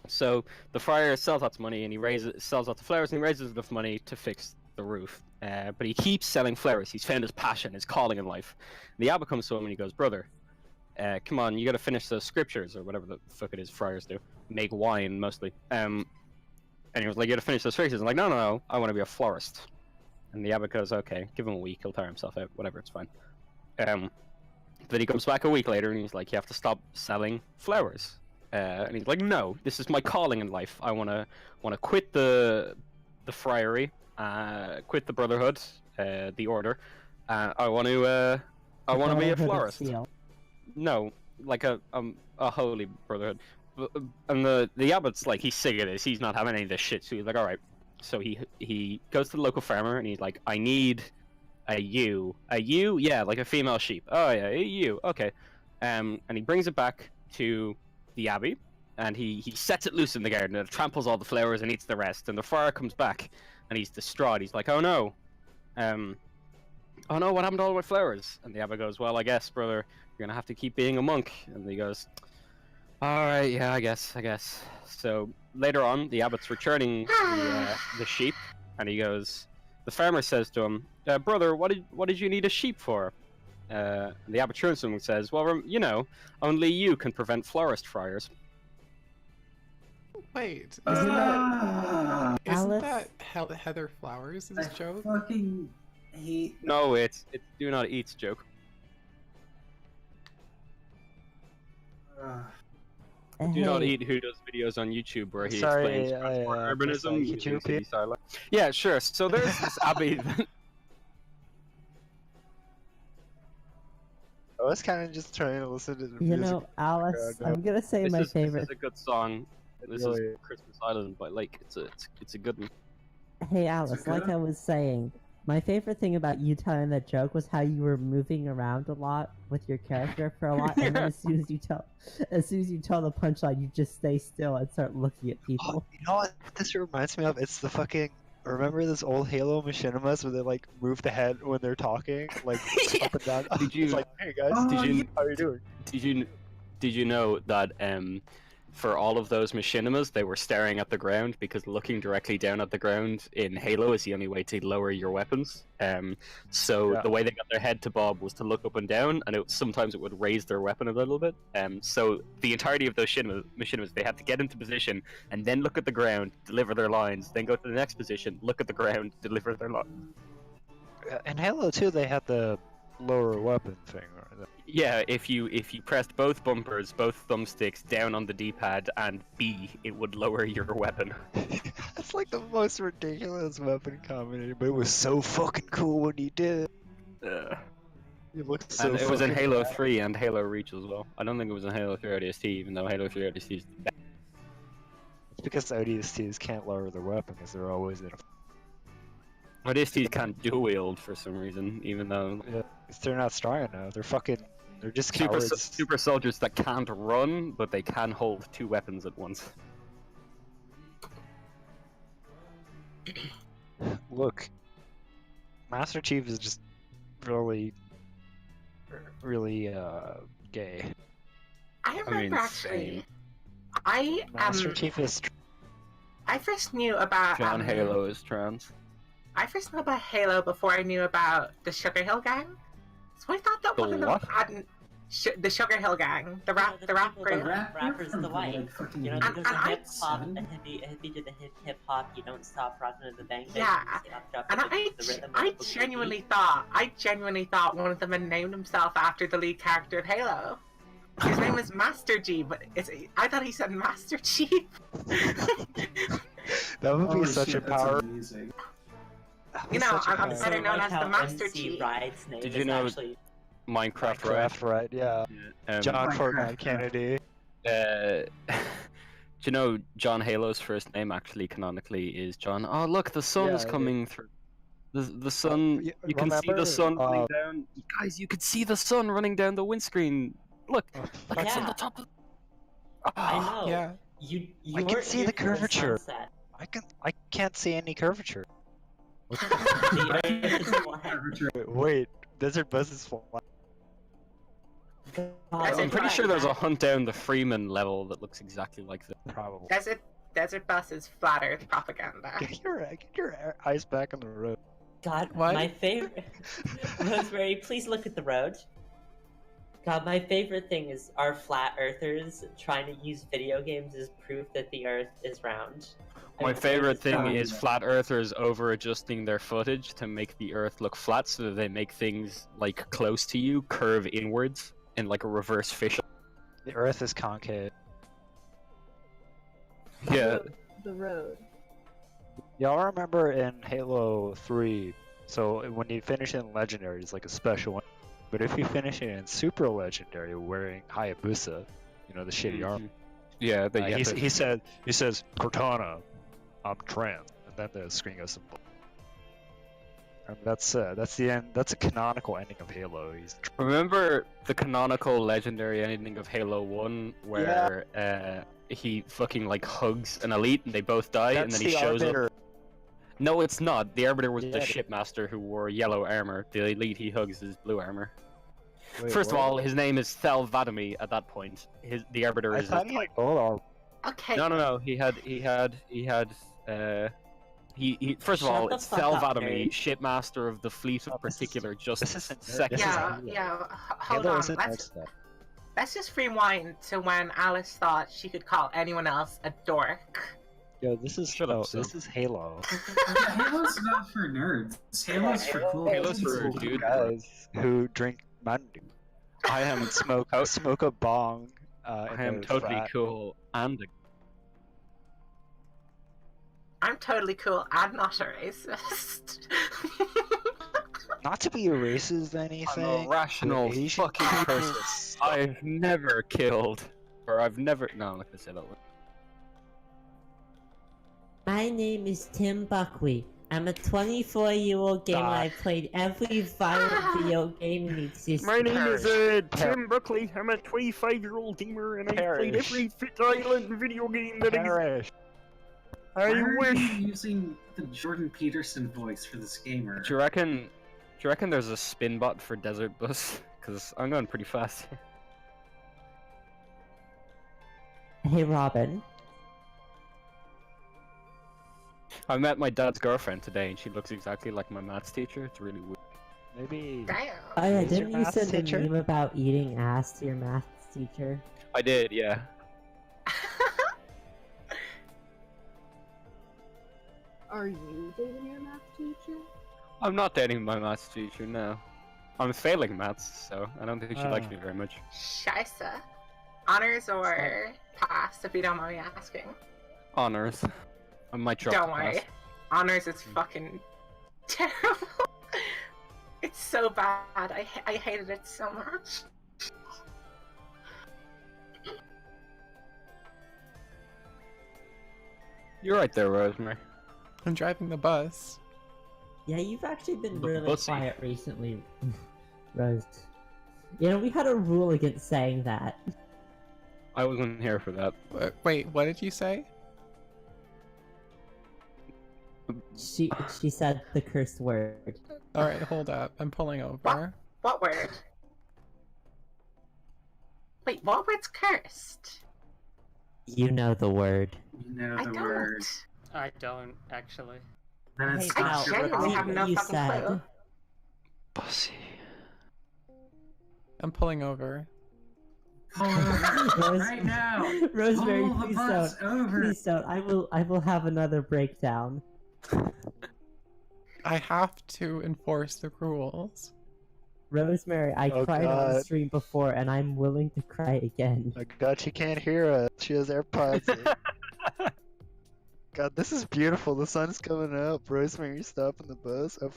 so the friar sells lots of money, and sells lots of flowers, and he raises enough money to fix the roof. But he keeps selling flowers. He's found his passion, his calling in life. And the abbot comes to him and he goes, "Brother, come on, you got to finish the scriptures or whatever the fuck it is friars do. Make wine mostly." And he was like, "You got to finish the scriptures." I'm like, no, I want to be a florist." And the abbot goes, "Okay, give him a week. He'll tire himself out. Whatever, it's fine." Then he comes back a week later and he's like, "You have to stop selling flowers." And he's like, "No, this is my calling in life. I wanna quit the friary, quit the brotherhood, the order. I want to be a Brotherhood of florist." Steel. No, like a holy brotherhood. And the abbot's like, he's sick of this. He's not having any of this shit. So he's like, all right. So he goes to the local farmer and he's like, "I need a ewe. A ewe? Yeah, like a female sheep. Oh yeah, a ewe. Okay." And he brings it back to the abbey, and he sets it loose in the garden, and it tramples all the flowers and eats the rest. And the friar comes back, and he's distraught. He's like, "Oh no, what happened to all my flowers?" And the abbot goes, "Well, I guess, brother, you're gonna have to keep being a monk." And he goes, "All right, yeah, I guess." So later on, the abbot's returning the sheep, and he goes. The farmer says to him, "Brother, what did you need a sheep for?" And the abbot turns to him and says, "Well, only you can prevent florist friars." Wait, Isn't isn't Alice? that Heather Flowers' I joke? fucking hate. No, it's do not eat's joke. Do not Hey, eat who does videos on YouTube where he Sorry, explains transport I urbanism. could you using repeat? city style. Yeah, sure. So there's this abbey. I was kind of just trying to listen to the you music. know, Alice, no. I'm gonna say This my is favorite. a good song. This Really- is Christmas Island by Lake. It's a good one. Hey, Alice, like good? I was saying, My favorite thing about you telling that joke was how you were moving around a lot with your character for a lot, and then as soon as you tell the punchline, you just stay still and start looking at people. You know what this reminds me of? It's the fucking. Remember this old Halo machinimas where they like move the head when they're talking, like up and down. Did you? It's like, hey guys, Did you? how are you doing? Did you know that for all of those machinimas, they were staring at the ground because looking directly down at the ground in Halo is the only way to lower your weapons. So Yeah. the way they got their head to bob was to look up and down, and sometimes it would raise their weapon a little bit. So the entirety of those machinimas, they had to get into position and then look at the ground, deliver their lines, then go to the next position, look at the ground, deliver their lines. In Halo 2, they had the lower weapon thing. Yeah, if you pressed both bumpers, both thumbsticks down on the D-pad and B, it would lower your weapon. That's like the most ridiculous weapon combination, but it was so fucking cool when he did. It looked so. And it was in fucking Halo bad. 3 and Halo Reach as well. I don't think it was in Halo 3 ODST, even though Halo 3 ODST is the best. It's because the ODSTs can't lower their weapon because they're always in a. ODSTs can't dual wield for some reason, even though Yeah, 'cause they're not strong enough. They're fucking. They're just super, cowards. super soldiers that can't run, but they can hold two weapons at once. Look, Master Chief is just really, really gay. I remember actually. Master Chief is. I first knew about John Halo is trans. I first knew about Halo before I knew about the Sugar Hill Gang. So I thought that The one of them what? hadn't. The Sugar Hill Gang, the rap group. Rappers delight. You know, there's a hip hop, a hippie to the hip hop. You don't stop rocking to the bang bang. Yeah, You stop and dropping to the rhythm of I the boogie genuinely thought one of them had named himself after the lead character of Halo. His name is Master G, but I thought he said Master Chief. That would be Holy such shit, a that's power. amazing. You know, Such a I'm power. better known as how the Master MC Chief. Ride's name Did is you know actually Minecraft, Minecraft, right? Yeah. John Minecraft, Fortnite yeah. Kennedy. Do you know John Halo's first name actually canonically is John? Oh look, the sun's Yeah, coming through. The sun. y- You can see remember, the sun running down. Guys, you could see the sun running down the windscreen. Look, look, it's on Yeah. the top of. I know. Yeah. You I can see the curvature. sunset. I can't see any curvature. The earth is flat. Wait, Desert Bus is flat. I'm pretty sure there's a Hunt Down the Freeman level that looks exactly like this. Probably. Desert Bus is flat Earth propaganda. Get your eyes back on the road. God, What? my favorite. Rosemary, please look at the road. God, my favorite thing is our flat earthers trying to use video games as proof that the Earth is round. I My mean, favorite Earth is thing round. is flat earthers over adjusting their footage to make the Earth look flat, so that they make things like close to you curve inwards in like a reverse fisheye. The Earth is concave. Yeah. The road. Y'all remember in Halo 3, so when you finish in Legendary, it's like a special one. But if you finish it in Super Legendary wearing Hayabusa, you know, the shitty armor, Yeah, they get he says, Cortana, I'm trans, and then the screen goes to black. And that's the end. That's a canonical ending of Halo. Remember the canonical legendary ending of Halo 1 where he fucking like hugs an elite and they both die and That's then he the shows Arbiter. up. No, it's not. The Arbiter was the Yeah, shipmaster who wore yellow armor. The elite he hugs is blue armor. Wait, First of what? all, his name is Thel Vadami at that point. The Arbiter I is thought he had gold armor. Okay. No. He first of Shut all, the it's fuck Thel up, Vadami, Harry. shipmaster of the fleet of particular justice. isn't- Second. this is- Hold Halo on. isn't that stuff. Let's just rewind to when Alice thought she could call anyone else a dork. Yo, this is Shut up, Sam. this is Halo. Halo's not for nerds. Halo's for cool Halo's kids. for dude. Guys who drink Mandu. I am smoke a bong. I in am their totally frat. cool and I'm totally cool. I'm not a racist. Not to be a racist or I'm anything. a rational but Asian fucking people person. I've never killed, or I've never. No, I'm not gonna say that one. My name is Tim Buckwheat. I'm a 24-year-old gamer. I've played every violent video game in existence. My name is Tim Buckley. I'm a 25-year-old gamer, and I've played every violent video game that exists. Why are you using the Jordan Peterson voice for this gamer? Do you reckon there's a spin bot for Desert Bus? Because I'm going pretty fast. Hey, Robin. I met my dad's girlfriend today, and she looks exactly like my maths teacher. It's really weird. Maybe. Oh yeah, didn't you send the meme about eating ass to your math teacher? I did, yeah. Are you dating your math teacher? I'm not dating my maths teacher, no. I'm failing maths, so I don't think she likes me very much. Scheisse. Honors or pass, if you don't mind me asking. Honors. I might drop Don't the worry. pass. Honors is fucking terrible. It's so bad. I hated it so much. You're right there, Rosemary. I'm driving the bus. Yeah, you've actually been The really pussy. quiet recently, Rose. You know, we had a rule against saying that. I wasn't here for that. Wait, what did you say? She said the cursed word. Alright, hold up. I'm pulling over. What word? Wait, what word's cursed? You know the word. You know I the don't. word. I don't actually. Then it's Hey, not Val, sure genuinely what have the- no you fucking said. clue. Pussy. I'm pulling over. Pull over right now. Rosemary, Pull the please bus don't. over. Please don't. I will have another breakdown. I have to enforce the rules. Rosemary, I Oh, cried on the God. stream before, and I'm willing to cry again. Oh God, she can't hear us. She has AirPods in. God, this is beautiful. The sun's coming up. Rosemary, stopping the bus. Oh,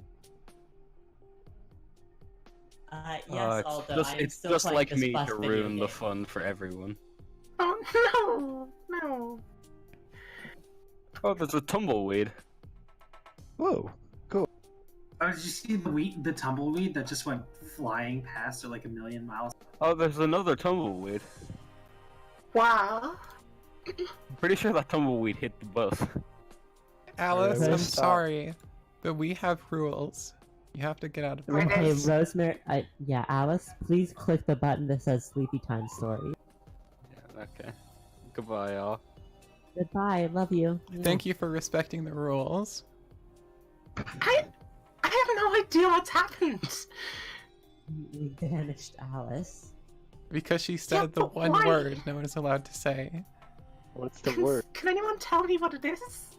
Yes, although I'm it's still just playing like this me bus to video ruin the game. fun for everyone. Oh no. Oh, there's a tumbleweed. whoa, cool. Oh, did you see the tumbleweed that just went flying past at like 1,000,000 miles? Oh, there's another tumbleweed. Wow. I'm pretty sure that tumbleweed hit the bus. Alice, Alright, I'm stop. sorry, but we have rules. You have to get out of the Right, Hey, bus. Rosemary, yeah, Alice, please click the button that says Sleepy Time Story. Yeah, okay. Goodbye, y'all. Goodbye, love you. Thank you for respecting the rules. I have no idea what's happened. We banished Alice. Because she said the but one why? word no one is allowed to say. What's the word? Can anyone tell me what it is?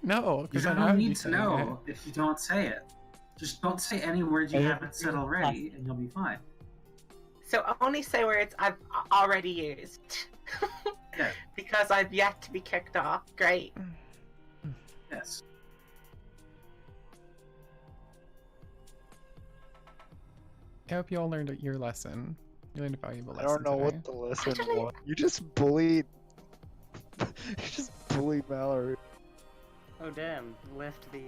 No, You because I don't have need to know if you don't say it. Just don't say any words you Hey, haven't said already, and you'll be fine. So only say words I've already used. Yeah. Because I've yet to be kicked off. Great. Yes. I hope you all learned your lesson. You learned a valuable I lesson don't know today. what the lesson Actually- was. You just bullied. You just bullied Mallory. Oh damn! Left the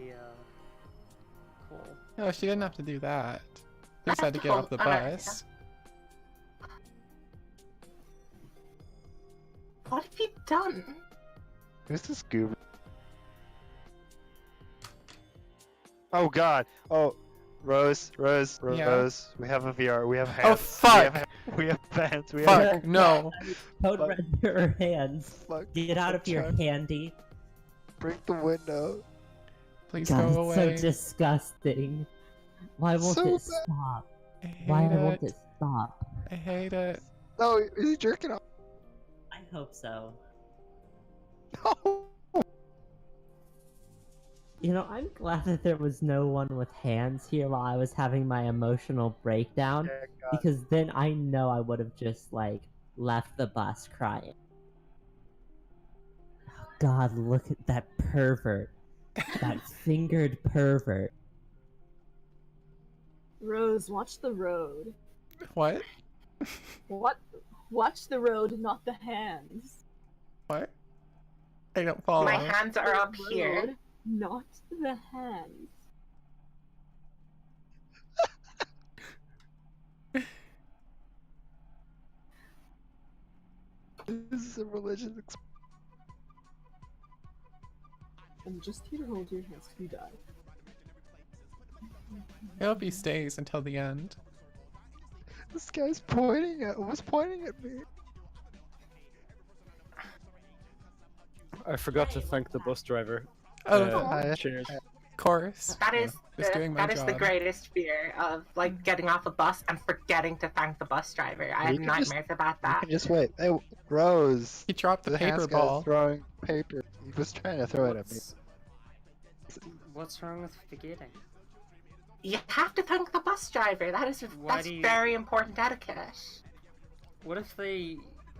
call. No, she didn't have to do that. She just had to get Oh, off the alright, bus. What have you done? Who's this goober? Oh God! Oh, Rose. Yeah? Rose. We have a VR. We have hands. Oh fuck! We have hands. We Fuck! have No! Code Fuck. red her hands. Fuck. Get out of here, Chuck. handy. Break the window. Please God, go it's away. so disgusting. Why won't So it bad. stop? I hate Why it. won't it stop? I hate it. No, is he jerking off? I hope so. No. You know, I'm glad that there was no one with hands here while I was having my emotional breakdown, Yeah, God. because then I know I would have just, like, left the bus crying. Oh, God, look at that pervert. That fingered pervert. Rose, watch the road. What? What? Watch the road, not the hands. What? I don't follow. My hands are up The here. road, Not the hands. This is a religious I'm just here to hold your hands till you die. I hope he stays until the end. This guy's was pointing at me. I forgot to thank the bus driver. Oh, Cheers. of course. That is Just the, doing my that is the job. greatest fear of like getting off a bus and forgetting to thank the bus driver. I have You can just- nightmares about You that. can just wait. Hey, Rose. He dropped the hands paper guy's ball. throwing paper. He was trying to throw it at me. What's wrong with forgetting? You have to thank the bus driver. That's Why do you- very important etiquette. What if they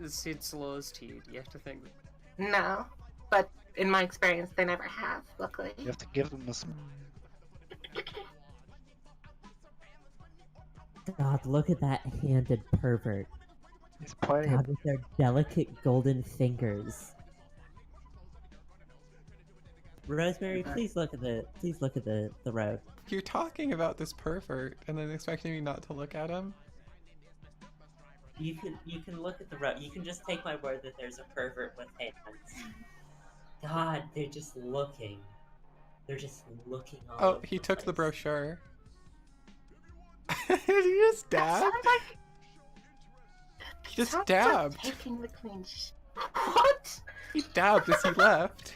said slurs to you? Do you have to think? No, but in my experience, they never have. Luckily. You have to give them this. God, look at that handed pervert. He's pointing God, at with their delicate golden fingers. Rosemary, please look at the road. You're talking about this pervert and then expecting me not to look at him? You can look at the road. You can just take my word that there's a pervert with hands. God, they're just looking. They're just looking all Oh, over he the took the place. brochure. Did he just That dab? sounds like. He just sounds like dabbed. taking the clean. What? He dabbed as he left.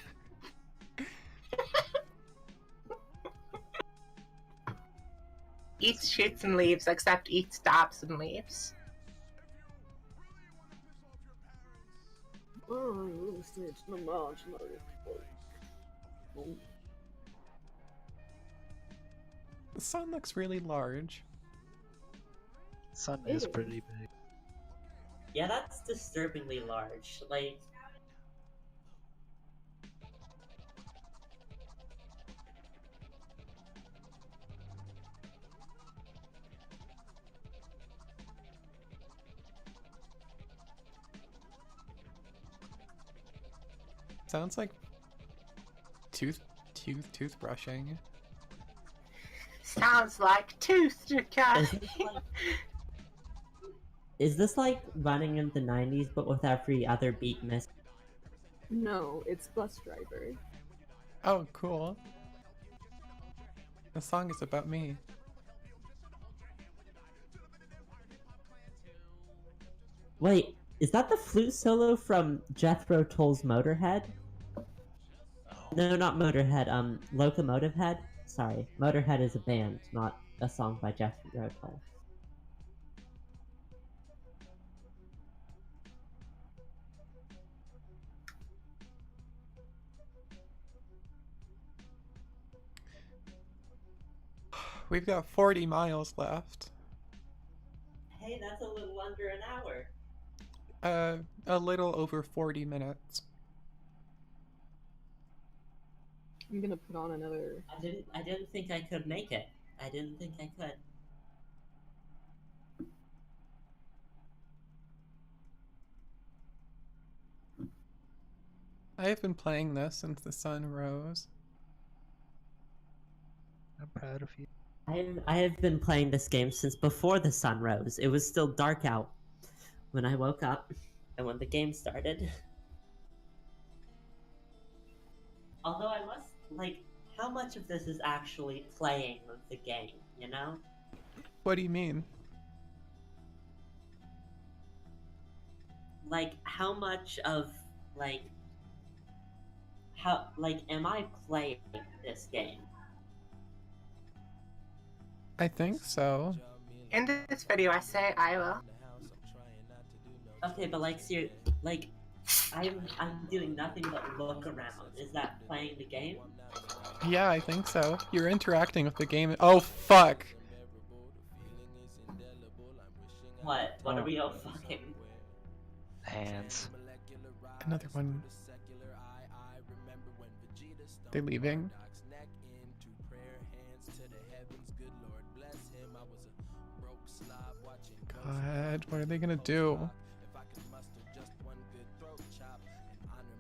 Eats, shoots, and leaves, except eats, dabs, and leaves. The sun looks really large. Sun It is is. pretty big. Yeah, that's disturbingly large. Like, Sounds like toothbrushing. Sounds like tooth decay. is this like running in the 90s but with every other beat missed? No, it's bus driver. Oh, cool. The song is about me. Wait, is that the flute solo from Jethro Tull's Motorhead? No, not Motorhead, Locomotive Head? Sorry, Motorhead is a band, not a song by Jethro Tull. We've got 40 miles left. Hey, that's a little under an hour. A little over 40 minutes. I'm gonna put on another. I didn't think I could make it. I didn't think I could. I have been playing this since the sun rose. I'm proud of you. I have been playing this game since before the sun rose. It was still dark out when I woke up and when the game started. Although I must, like, how much of this is actually playing of the game, you know? What do you mean? Like, how much of, like, am I playing this game? I think so. In this video, I say I will. Okay, but like, I'm doing nothing but look around. Is that playing the game? Yeah, I think so. You're interacting with the game. Oh, fuck! What? What are we all fucking? Hands. Another one. They leaving? God, what are they gonna do?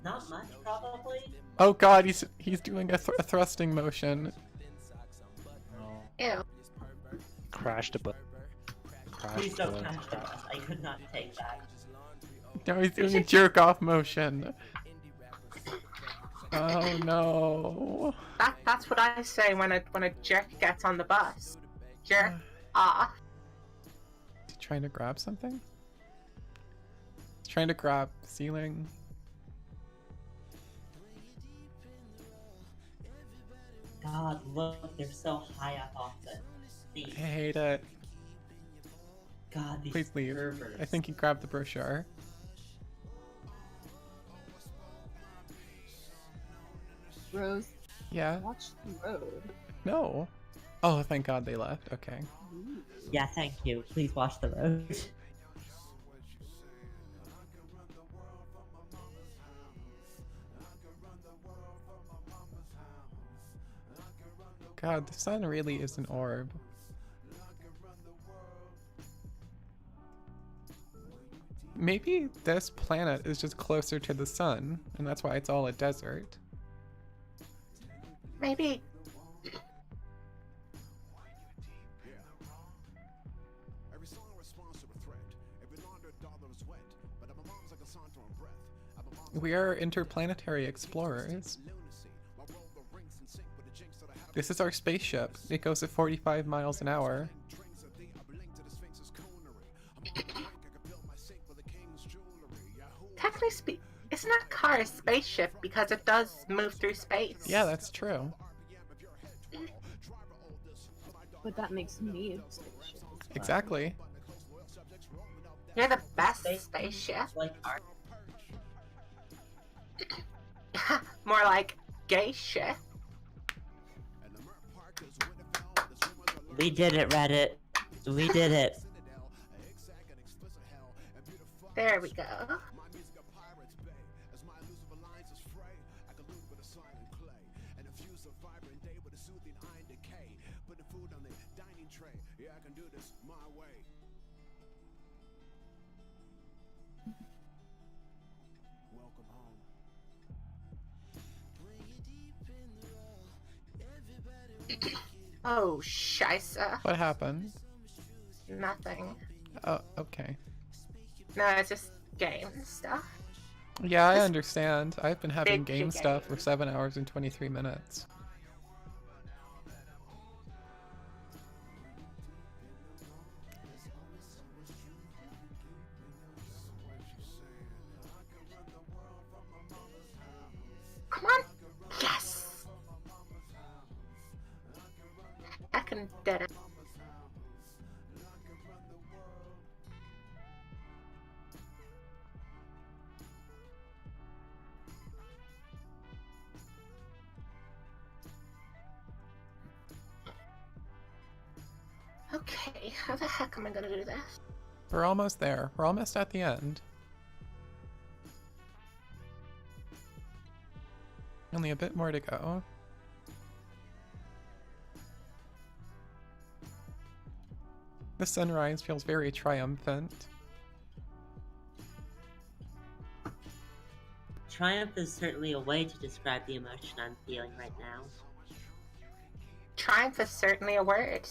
Not much, probably. Oh god, he's doing a thrusting motion. Ew. Crashed a button. Please don't crash that. I could not take that. No, he's doing a jerk off motion. Oh no. That's what I say when a jerk gets on the bus. Jerk off. Is he trying to grab something? He's trying to grab ceiling. God, look, they're so high up off it. I hate it. God, these Please leave. perverts. I think he grabbed the brochure. Rose, Yeah? watch the road. No. Oh, thank god they left. Okay. Yeah, thank you. Please watch the road. God, the sun really is an orb. Maybe this planet is just closer to the sun, and that's why it's all a desert. Maybe. We are interplanetary explorers. This is our spaceship. It goes at 45 miles an hour. Technically isn't a car a spaceship because it does move through space? Yeah, that's true. But that makes me a spaceship. Exactly. You're the best spaceship. Like art. More like gay shit. We did it, Reddit. We did it. There we go. Oh, scheisse. What happened? Nothing. Oh, okay. No, it's just game stuff. Yeah, I understand. I've been having Big game stuff for game. 7 hours and 23 minutes. Come on. Yes. I can did it. Okay, how the heck am I gonna do this? We're almost there. We're almost at the end. Only a bit more to go. The sunrise feels very triumphant. Triumph is certainly a way to describe the emotion I'm feeling right now. Triumph is certainly a word.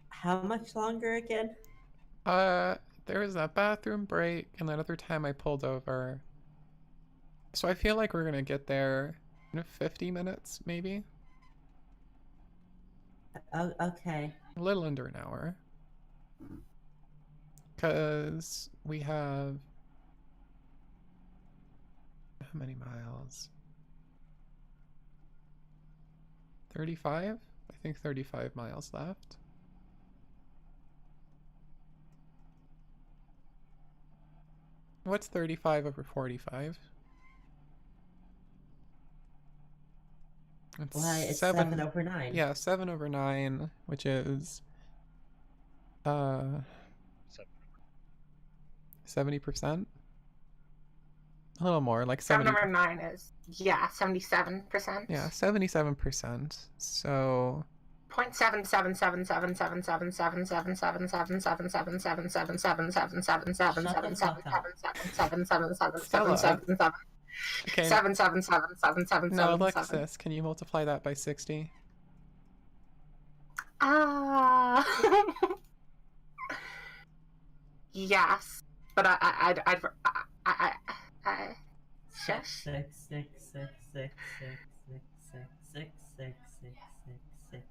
How much longer again? There was that bathroom break, and that other time I pulled over. So I feel like we're gonna get there in 50 minutes, maybe? Oh, okay. A little under an hour. Because we have... How many miles? 35? I think 35 miles left. What's 35 over 45? It's Why, it's 7/9. Yeah, 7/9, which is 70%. A little more, like 70. 7/9 is 77%. Yeah, 77%. So 0.77777777777777777777777777777777777777777777777777777777777777777777777777777777777777777777777777777777777777777777777777777777777777777777777777777777777777777777777777777777777777777777777777777777 Stella. Can you multiply that by 60? Yes, but I'd Six, six, six, six, six, six, six, six, six, six,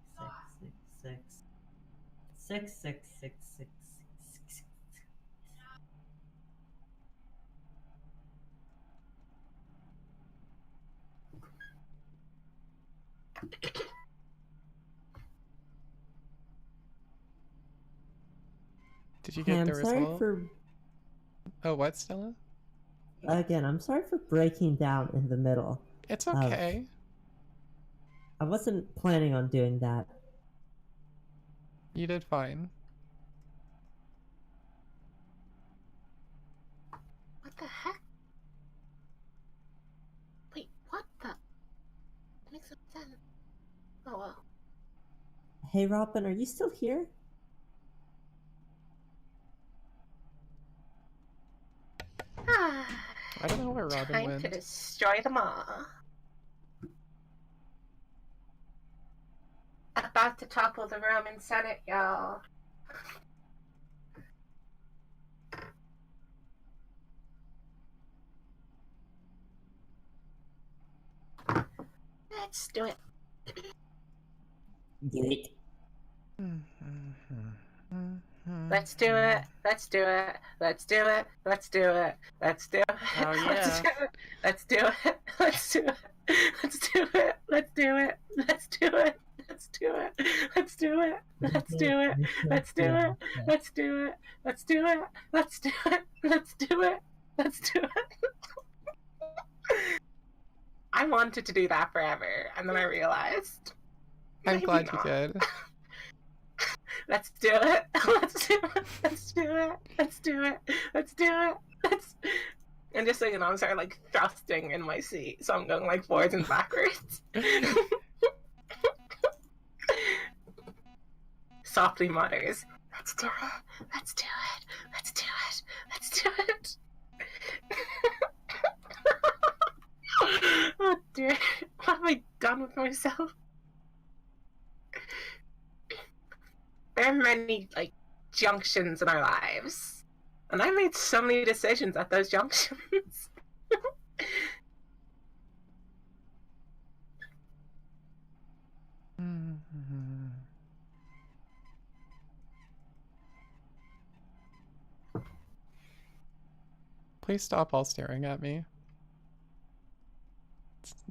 six, six, six, six, six, six. Did you get the I'm sorry result? for Oh, what, Stella? again. I'm sorry for breaking down in the middle. It's okay. I wasn't planning on doing that. You did fine. What the heck? Wait, what the? Makes no sense. Oh well. Hey, Robin, are you still here? I don't know where Robin Time went. to destroy them all. About to topple the Roman Senate, y'all. Let's do it. Do it. Let's do it. Let's do it. Let's do it. Let's do it. Let's do it. Oh, yeah. Let's do it. Let's do it. Let's do it. Let's do it. Let's do it. Let's do it. Let's do it. Let's do it. Let's do it. Let's do it. Let's do it. Let's do it. Let's do it. Let's do it. I wanted to do that forever, and then I realized. I'm maybe glad you not. did. Let's do it. Let's do it. Let's do it. Let's do it. Let's do it. Let's. And just so you know, I'm starting like thrusting in my seat, so I'm going like forwards and backwards. Softly mutters, "Let's do it. Let's do it. Let's do it. Let's do it." Oh dear, what have I done with myself? There are many, like, junctions in our lives. And I made so many decisions at those junctions. Please stop all staring at me.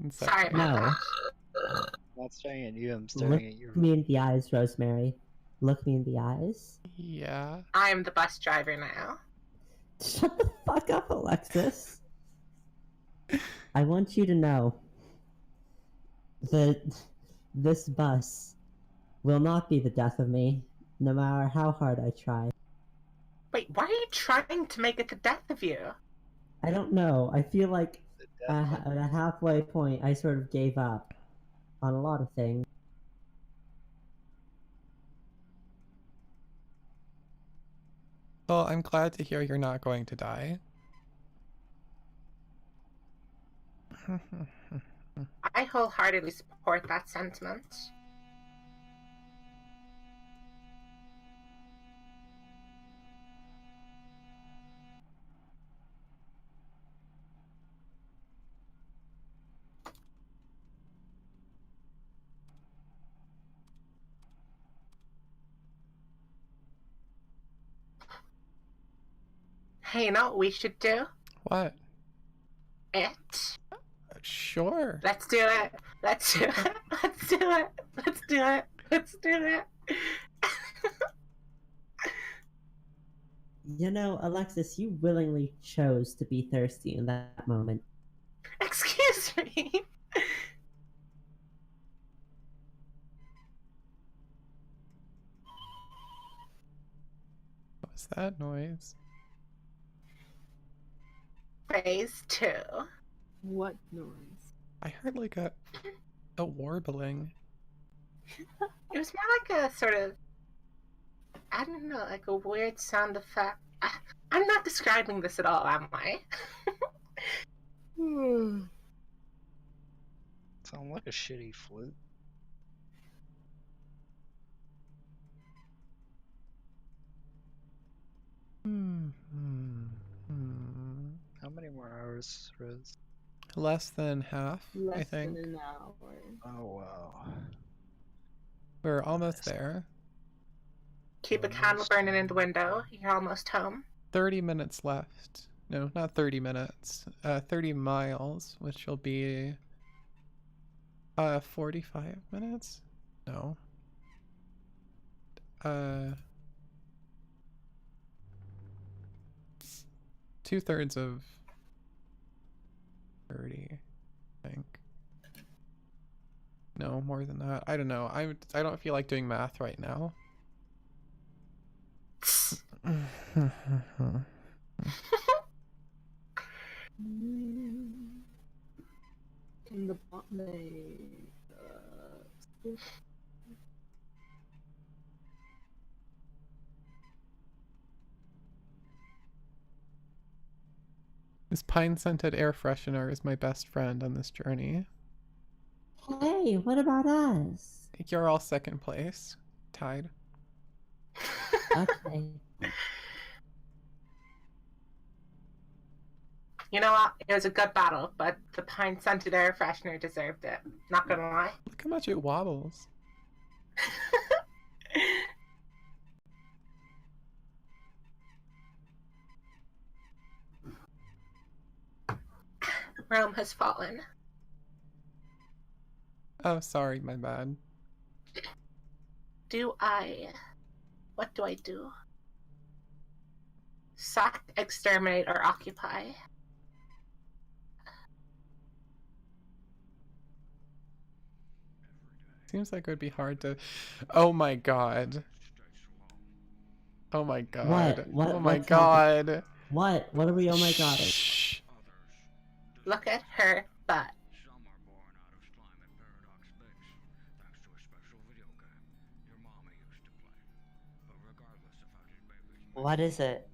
Sorry. No. I'm not staring at you, I'm staring at you. Look me in the eyes, Rosemary. Look me in the eyes. Yeah. I am the bus driver now. Shut the fuck up, Alexis. I want you to know that this bus will not be the death of me, no matter how hard I try. Wait, why are you trying to make it the death of you? I don't know. I feel like at a halfway point, I sort of gave up on a lot of things. Well, I'm glad to hear you're not going to die. I wholeheartedly support that sentiment. Hey, you know what we should do? What? It. Sure. Let's do it. Let's do it. Let's do it. Let's do it. Let's do it. You know, Alexis, you willingly chose to be thirsty in that moment. Excuse me. What's that noise? Phase 2. What noise? I heard like a warbling. It was more like a sort of, I don't know, like a weird sound effect. I'm not describing this at all, am I? Sound like a shitty flute. How many more hours, Riz? Less than half, I Less think. than an hour. Oh wow. We're almost there. Keep a candle burning in the window. You're almost home. 30 minutes left. No, not 30 minutes. 30 miles, which will be 45 minutes? No. 2/3 of 30, I think. No, more than that. I don't know. I don't feel like doing math right now. In the This pine-scented air freshener is my best friend on this journey. Hey, what about us? You're all second place. Tied. Okay. You know what? It was a good battle, but the pine-scented air freshener deserved it. Not gonna lie. Look how much it wobbles. Rome has fallen. Oh, sorry, my bad. What do I do? Sack, exterminate, or occupy? Seems like it would be hard to... Oh my god. Oh my god. What? Oh my What's god. happening? What? What are we oh my god? Shh. Look at her butt. What is it?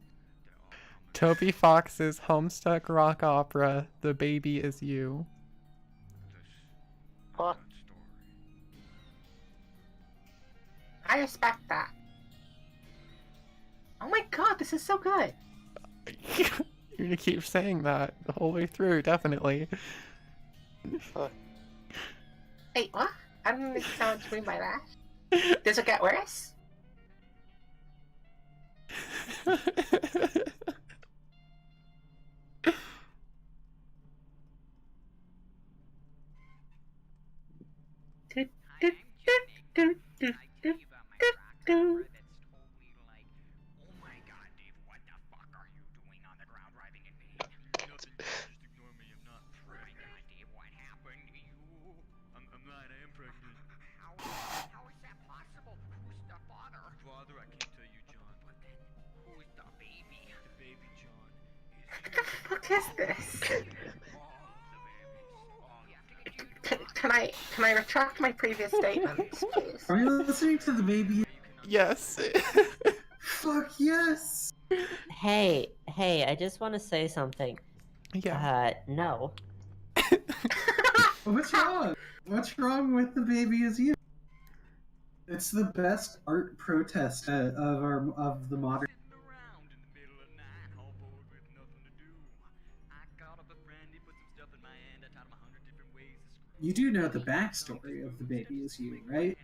Toby Fox's Homestuck rock opera, The Baby Is You. What? I respect that. Oh my god, this is so good. You're gonna keep saying that the whole way through, definitely. Wait, what? I don't understand what you mean by that. Does it get worse? What is this? Can I retract my previous statements, please? Are you listening to the baby? Yes. Fuck yes! Hey, I just want to say something. Yeah. No. What's wrong? What's wrong with The Baby Is You? It's the best art protest of the modern. You do know the backstory of The Baby Is You, right?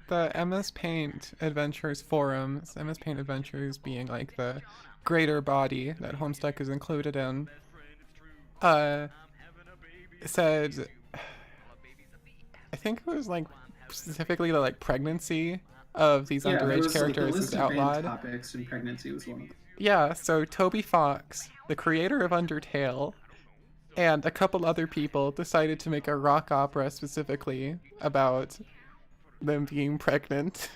The MS Paint Adventures forums, MS Paint Adventures being like the greater body that Homestuck is included in, said, I think it was like specifically the like pregnancy of these underage characters is outlawed. Topics and pregnancy was one of them. Yeah, so Toby Fox, the creator of Undertale, and a couple other people decided to make a rock opera specifically about them being pregnant.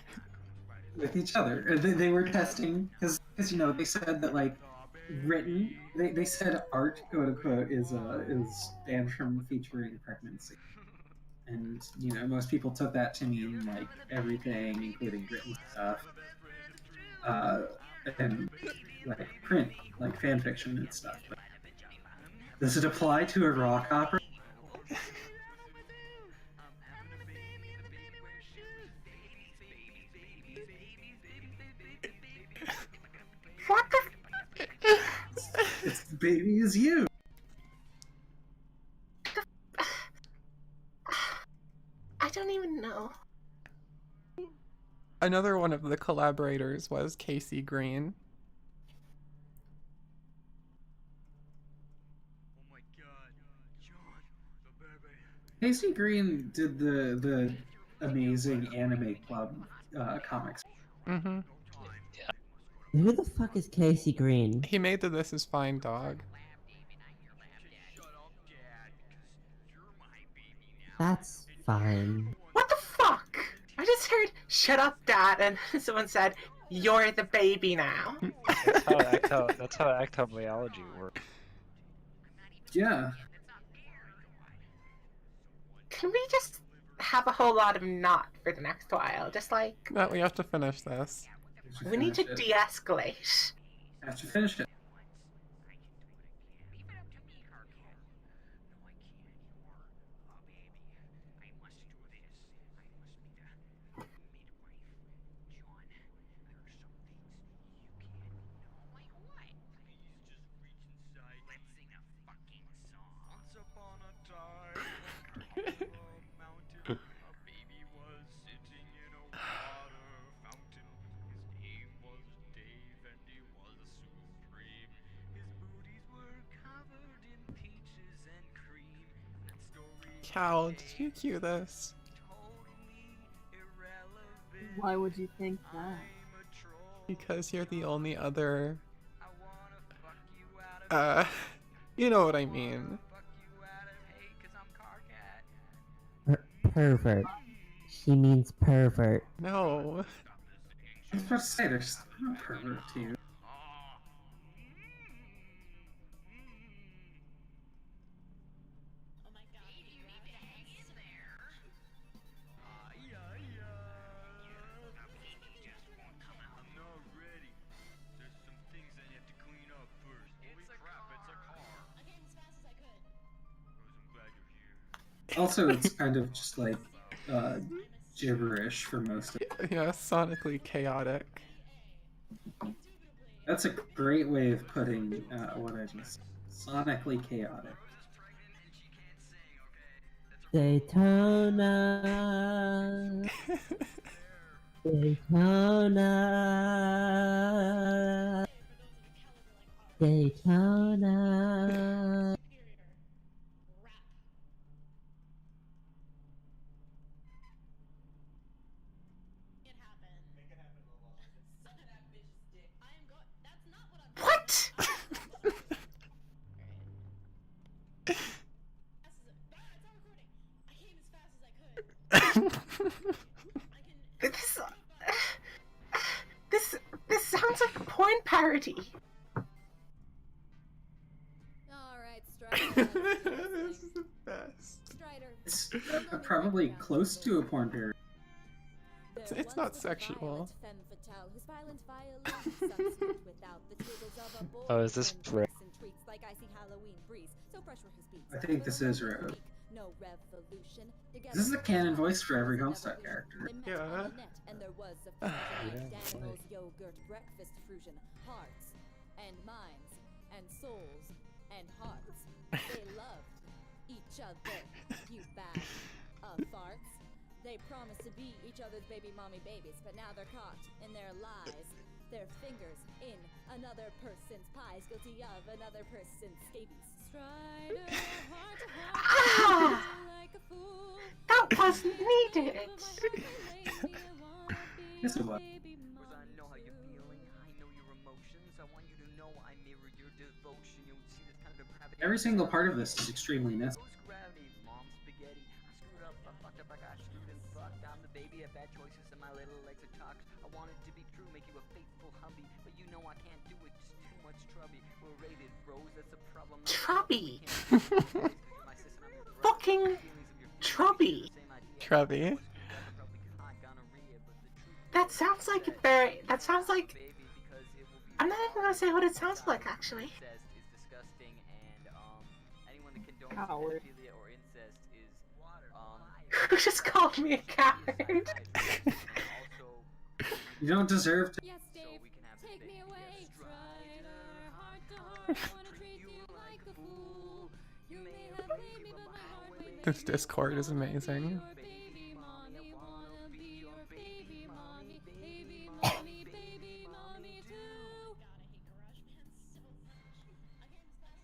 with each other. They were testing because you know they said that like written they said art quote unquote is banned from featuring pregnancy, and you know most people took that to mean like everything including written stuff, and like print like fan fiction and stuff. But does it apply to a rock opera? What the? It's the baby is you. I don't even know. Another one of the collaborators was Casey Green. Casey Green did the amazing anime club comics. Mm-hmm. Who the fuck is Casey Green? He made the This Is Fine dog. That's fine. What the fuck? I just heard "shut up, dad," and someone said, "You're the baby now." That's how Actom Biology works. Yeah. Can we just have a whole lot of not for the next while? Just like No, we have to finish this. we need to de-escalate. I have to finish it. Cal, did you cue this? Why would you think that? Because you're the only other... you know what I mean. Pervert. She means pervert. No. I was about to say, there's no pervert to you. Also, it's kind of just like gibberish for most of it. Yeah, sonically chaotic. That's a great way of putting what I just sonically chaotic. Daytona. Daytona. Daytona. What? This sounds like a porn parody. This is the best. It's probably close to a porn parody. It's not sexual. Oh, is this Red? I think this is Rose. This is the canon voice for every Homestuck character. Yeah. Daniel's yogurt breakfast fusion. Hearts and minds and souls and hearts. They loved each other. You bag of farts. They promised to be each other's baby mommy babies, but now they're caught in their lies. Their fingers in another person's pies, guilty of another person's scabies. Strider, heart to heart, like a fool. That was needed. Yes, it was. I know how you're feeling. I know your emotions. I want you to know I mirror your devotion. You see this kind of depravity. Every single part of this is extremely necessary. Gravity, mom spaghetti. I screwed up. I fucked up. I got screwed and fucked. I'm the baby of bad choices in my my little legs are talks. I want it to be true, make you a faithful hubby, but you know I can't do it, just too much trouble. We're rated bros, that's a problem. Trubby. Fucking Trubby. Trubby. That sounds like very. That sounds like. I'm not even gonna say what it sounds like, actually. Coward. Who just called me a coward? You don't deserve to. Yes, Dave. Take me away, Strider. Heart to heart, wanna treat you like a fool. You may have made me, but my heart will make This Discord is amazing. baby mommy. Wanna be your baby mommy. Baby mommy, baby mommy too.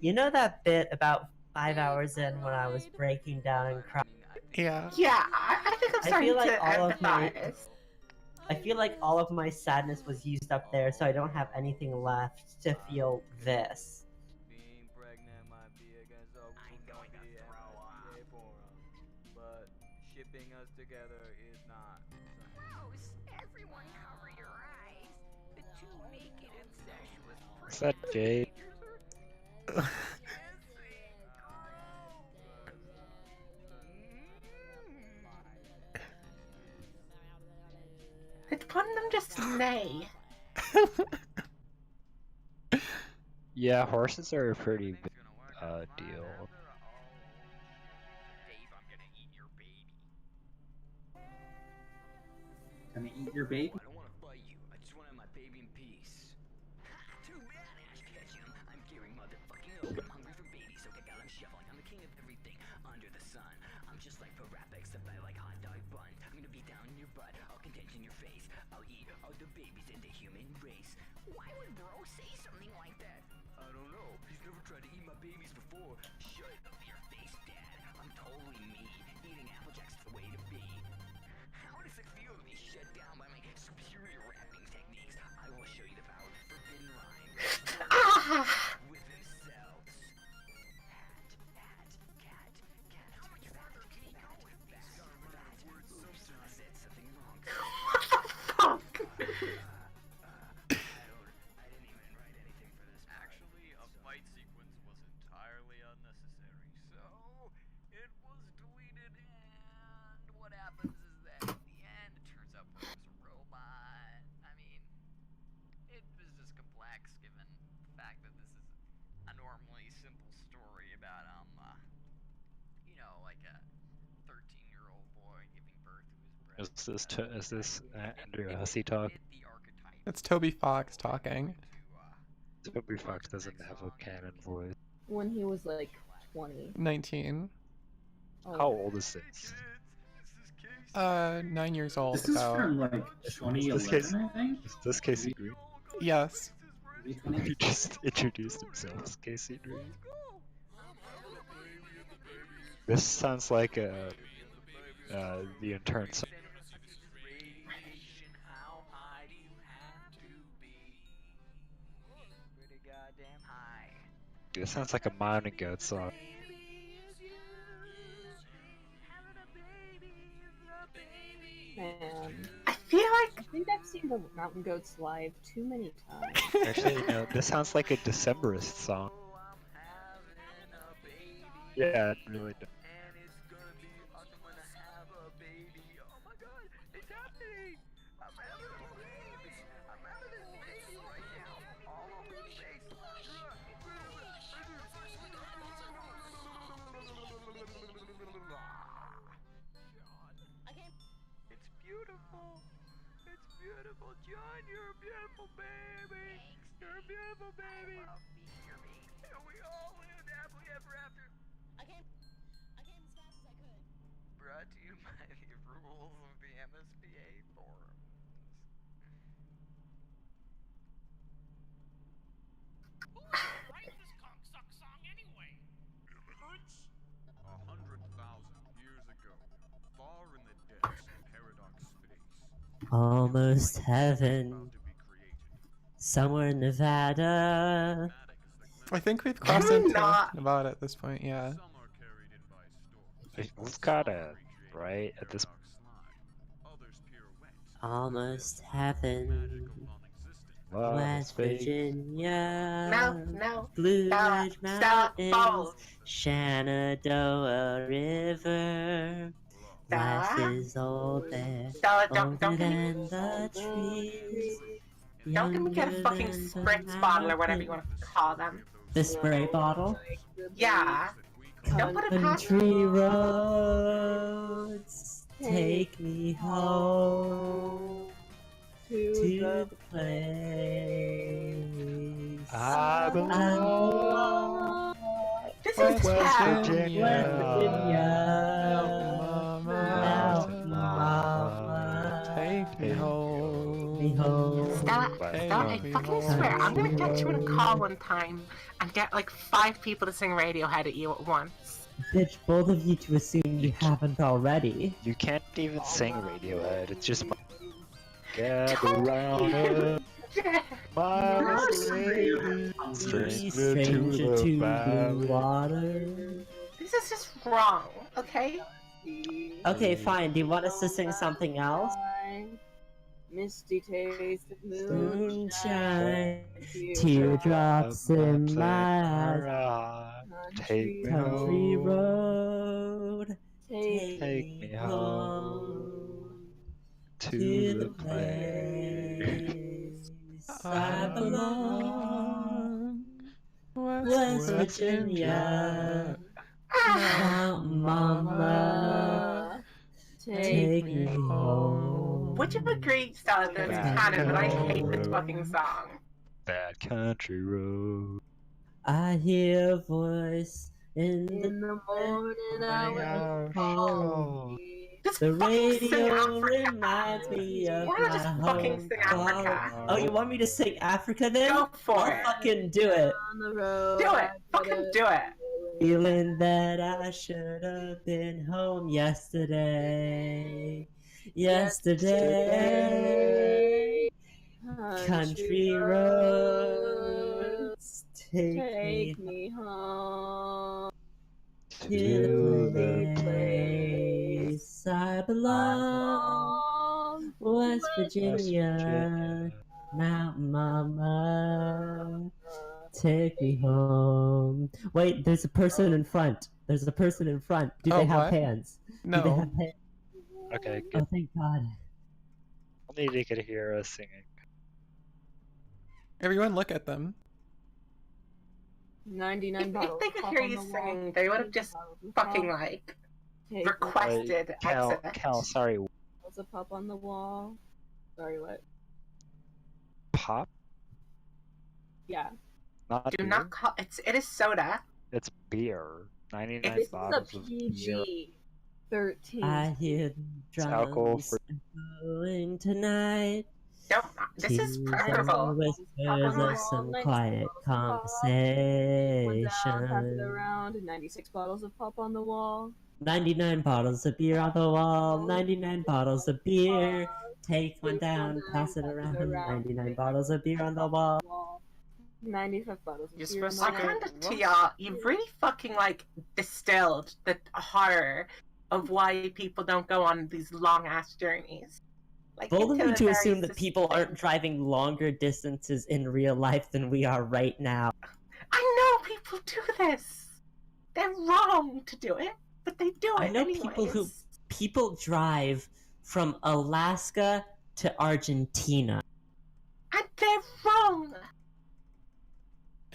You know that bit about 5 hours in when I was breaking down and crying? Yeah. Yeah, I think I'm I starting feel like to all of my empathize. I feel like all of my sadness was used up there, so I don't have anything left to feel this. Being pregnant might be against all but shipping us together is not. Gross! Everyone cover your eyes. The two naked incestuous Is that Jade? Why don't them just neigh? Yeah, horses are a pretty big deal. Gonna eat your baby? I don't want to fight you. I just want to have my baby in peace. Too bad, Ash Ketchum. I'm gearing motherfucking up. I'm hungry for babies, so get out and shoveling. I'm the king of everything under the sun. I'm just like Parappa, except I like hot dog buns. I'm gonna be down in your butt. I'll contend in your face. I'll eat all the babies in the human race. Why would bro say something like that? I don't know. He's never tried to eat my babies before. Shut up your face, Dad. I'm totally me. Eating Applejack's the way to be. How does it feel to be shut down by my superior rapping techniques? I will show you the power of forbidden rhyme. With themselves. Hat, cat, cat. How much further can he go with this? Oops, I said something wrong. What the fuck? I didn't even write anything for this. Actually, a fight sequence was entirely unnecessary, so it was deleted, and what happens is that in the end, it turns out Bro was a robot. I mean, it was just complex given the fact that this is a normally simple story about, you know, like a 13-year-old boy giving birth to his breast. Is this Andrew Hussey talk? It's Toby Fox talking. Toby Fox doesn't have a canon voice. When he was like 20. 19. Oh. How old is this? 9 years old. This is about. from like 2011, I think. Is this Casey Green? Yes. He just introduced himself as Casey Green. This sounds like the intern song. How high do you have to be? Pretty goddamn high. This sounds like a Mountain Goat song. Man. I feel like I think I've seen the Mountain Goats live too many times. Actually, no, this sounds like a Decemberist song. Yeah, it really does. And it's gonna be awesome when I have a baby. Oh my god, it's happening! I'm having a baby! I'm having a baby right now! All over the face! It's beautiful! It's beautiful! John, you're a beautiful baby! You're a beautiful baby! And we all lived happily ever after! I came as fast as I could. Brought to you by the rules of the MSPA forums. Write this cocksuck song anyway. Immigrants? 100,000 years ago, far in the depths of Paradox space. Almost heaven. Somewhere in Nevada. I think we've crossed into Nevada at this point, yeah. We've got it, right? At this Almost heaven. Wow, West fake. Virginia. No. Blue Stop. Ridge Stop. Mountains. False. Shenandoah River. Life Stop. is old there. Stella, Older don't get me. than the trees. Don't get me get a Younger fucking than the spritz bottle or whatever you want to call them. The spray bottle? Yeah. Don't put it past Country me. roads, take me home to the place I belong. This West is town. Virginia. West Virginia. Mountain Mama, Take me home. me home. Stella, Take Stella, I me fucking home. swear, I'm gonna get you in a call one time and get like 5 people to sing Radiohead at you at once. Bitch, both of you to assume you haven't already. You can't even sing Radiohead. It's just gather round my Stranger to the water. This is just wrong, okay? Okay, fine. Do you want us to sing something else? Misty taste of Moonshine, teardrops in my eyes. Take me Country home. road, Take me home to the place I I belong. West West Virginia, Mountain Mama, take me home. Would you agree, Stella, that it's canon, but I hate this fucking song? Bad country road. I hear a voice in in the the morning hour. Oh. Just The fucking sing radio Africa. reminds me of Why not my just fucking home sing Africa? calling. Oh, you want me to sing Africa then? Go for I'll it. fucking do it. On the road. Do it. Fucking do it. Feeling that I should have been home yesterday. Yesterday. Country roads take me home to the place I belong. West Virginia, Mountain Mama, take me home. Wait, there's a person in front. There's a person in front. Do Oh, they have what? hands? Do they No. have hands? Okay, Oh, good. thank God. Only they could hear us singing. Everyone look at them. 99 If bottles. they could pop hear on you the wall. singing, they would have just fucking like Take requested Cal, exit. Cal, sorry. bottles of pop on the wall. Sorry, what? Pop? Yeah. Not Do beer? not call it is soda. It's beer. 99 This is a bottles of beer. PG 13. I hear the It's alcohol drums for- going tonight. Don't. This is Tears preferable. and whispers of some quiet One down, pass it conversation. around. 96 bottles of pop on the wall. 99 bottles of beer on the wall. 99 bottles of beer. Take one down, pass it around. 99 bottles of beer on the wall. 95 bottles of You're beer on the supposed I to wall. go- hand it to y'all. You've really fucking like distilled the horror of why people don't go on these long ass journeys. Like Bold of into you the to very assume that people aren't system. driving longer distances in real life than we are right now. I know people do this. They're wrong to do it, but they do it I know anyways. people drive from Alaska to Argentina. And they're wrong.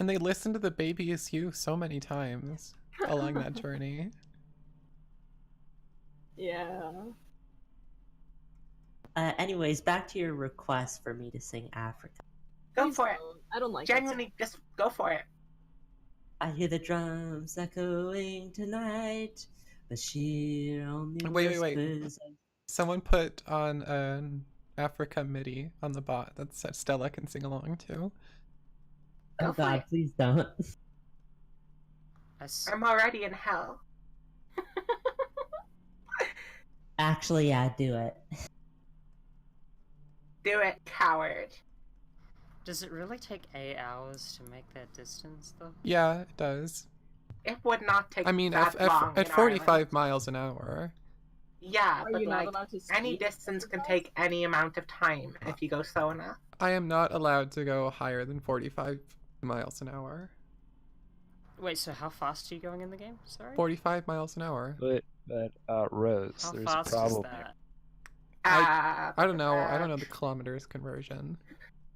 And they listen to the Baby Is You so many times along that journey. Yeah. Anyways, back to your request for me to sing Africa. Go Please for it. don't. I don't like that Genuinely, just go for it. I hear the drums echoing tonight, but she only Wait. whispers. Someone put on an Africa MIDI on the bot that Stella can sing along to. Oh Go for God, it. please don't. I'm already in hell. Actually, yeah, do it. Do it, coward. Does it really take 8 hours to make that distance, though? Yeah, it does. It would not take I mean, that long at in 45 Ireland. miles an hour. Yeah, Are but you not like allowed to any speed distance super can fast? take any amount of time if you go slow enough. I am not allowed to go higher than 45 miles an hour. Wait, so how fast are you going in the game? Sorry? 45 miles an hour. But Rose, How there's a fast is problem that? I don't know. I don't know the kilometers conversion.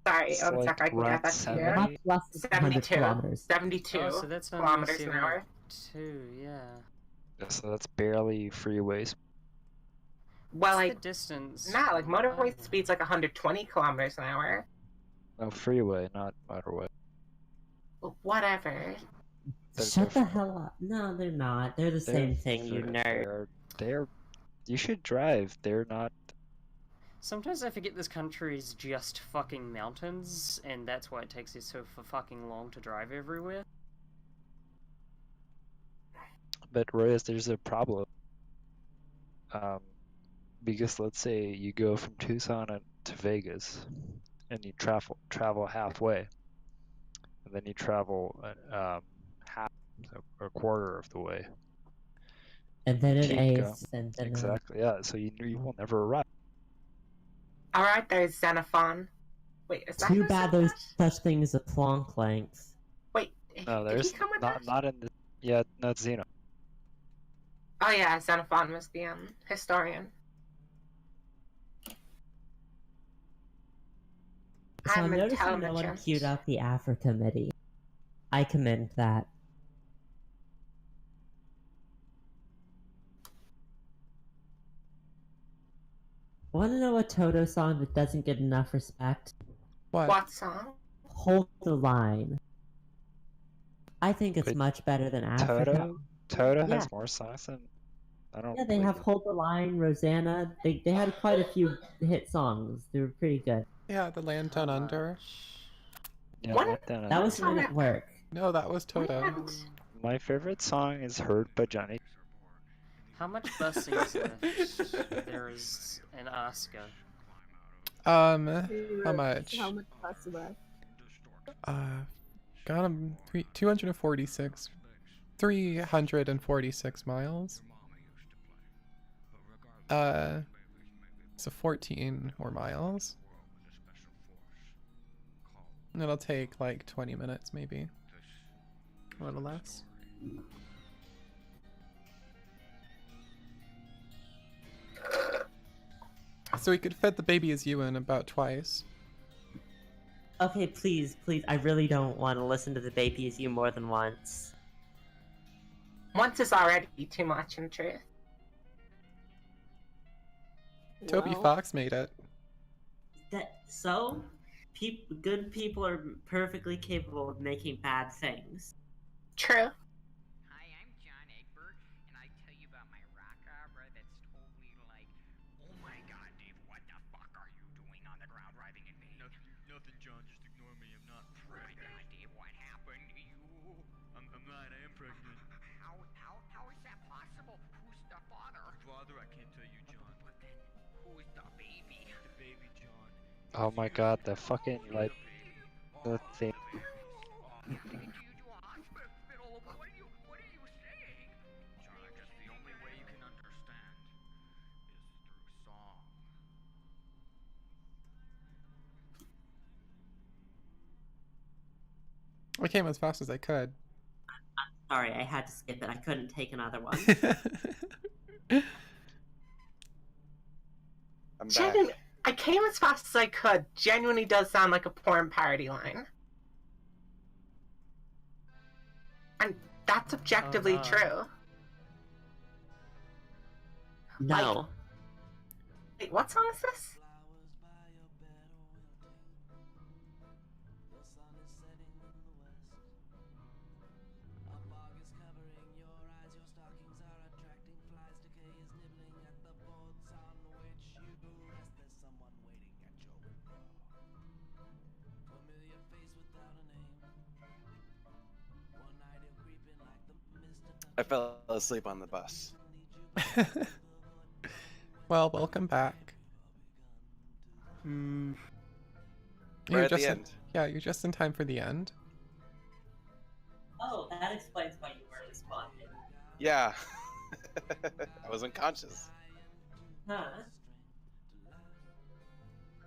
Sorry, It's one like sec, I can around get that to you. Not less than 100 72. kilometers. 72 Oh, so that's only kilometers an hour. 72, yeah. So that's barely freeway. Well, What's like, the distance? nah, like motorway speed's like 120 kilometers an hour. No, freeway, not motorway. Whatever. They're Shut the different. hell up. No, they're not. They're the They're same thing, you different. nerd. They're. You should drive. They're not. Sometimes I forget this country is just fucking mountains, and that's why it takes you so fucking long to drive everywhere. But Rose, there's a problem. Because let's say you go from Tucson to Vegas, and you travel halfway, and then you travel half or a quarter of the way. And then an Keep eighth, going. and then Exactly, yeah. So you will never arrive. Alright, there's Xenophon. Wait, is that too who bad said there's that? such thing as a Planck length. Wait, No, did he there's come with that? not in the. Yeah, not Xeno. Oh yeah, Xenophon was the historian. So I'm I'm noticing no one intelligent. queued up the Africa MIDI. I commend that. Wanna know a Toto song that doesn't get enough respect? What song? Hold the Line. I think it's But much better than Africa. Toto Yeah. has more songs than. I don't. Yeah, they believe have it. Hold the Line, Rosanna. They had quite a few hit songs. They were pretty good. Yeah, the Land Down Under. Yeah, What? Let Down That Under. was Men at Work. No, that was Toto. My favorite song is "Hurt" by Johnny. How much busing is left? There is an Oscar. How How much? How much less left? Got him 246. 346 miles. So 14 more miles. And it'll take like 20 minutes, maybe. A little less. So we could fit the Baby Is You in about twice. Okay, please, please. I really don't want to listen to The Baby Is You more than once. Once is already too much in truth. Toby Well, Fox made it. So, good people are perfectly capable of making bad things. True. Hi, I'm John Egbert, and I tell you about my rock opera that's totally like, oh my god, Dave, what the fuck are you doing on the ground driving in vain? Nothing, John. Just ignore me. I'm not Oh my pregnant. god, Dave, what happened to you? I'm not. I am pregnant. How is that possible? Who's the father? Father, I can't tell you, John. But then, who's the baby? The baby, John. Oh my God, the fucking like the thing. Take you to a hospital. What are you saying? John, I guess the only way you can understand is through song. I came as fast as I could. Sorry, I had to skip it. I couldn't take another one. I'm back. I came as fast as I could. Genuinely does sound like a porn parody line. And that's objectively true. No. Wait, what song is this? I fell asleep on the bus. Well, welcome back. Right You're at the just end. Yeah, you're just in time for the end. Oh, that explains why you were responding. Yeah. I was unconscious. Huh?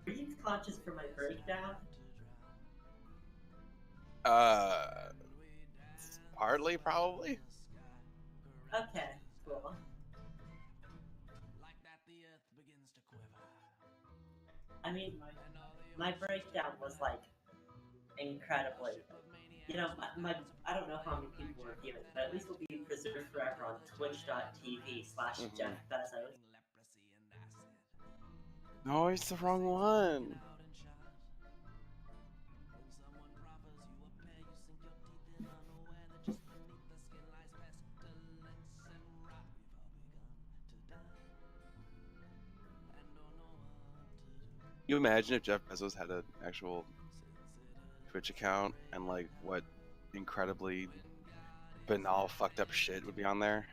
Were you conscious for my breakdown? Partly, probably. Okay, cool. I mean, my breakdown was like incredibly. You know, I don't know how many people were viewing, but at least it'll be preserved forever on twitch.tv/Jeff Bezos. No, it's the wrong one. You imagine if Jeff Bezos had an actual Twitch account and like what incredibly banal fucked up shit would be on there?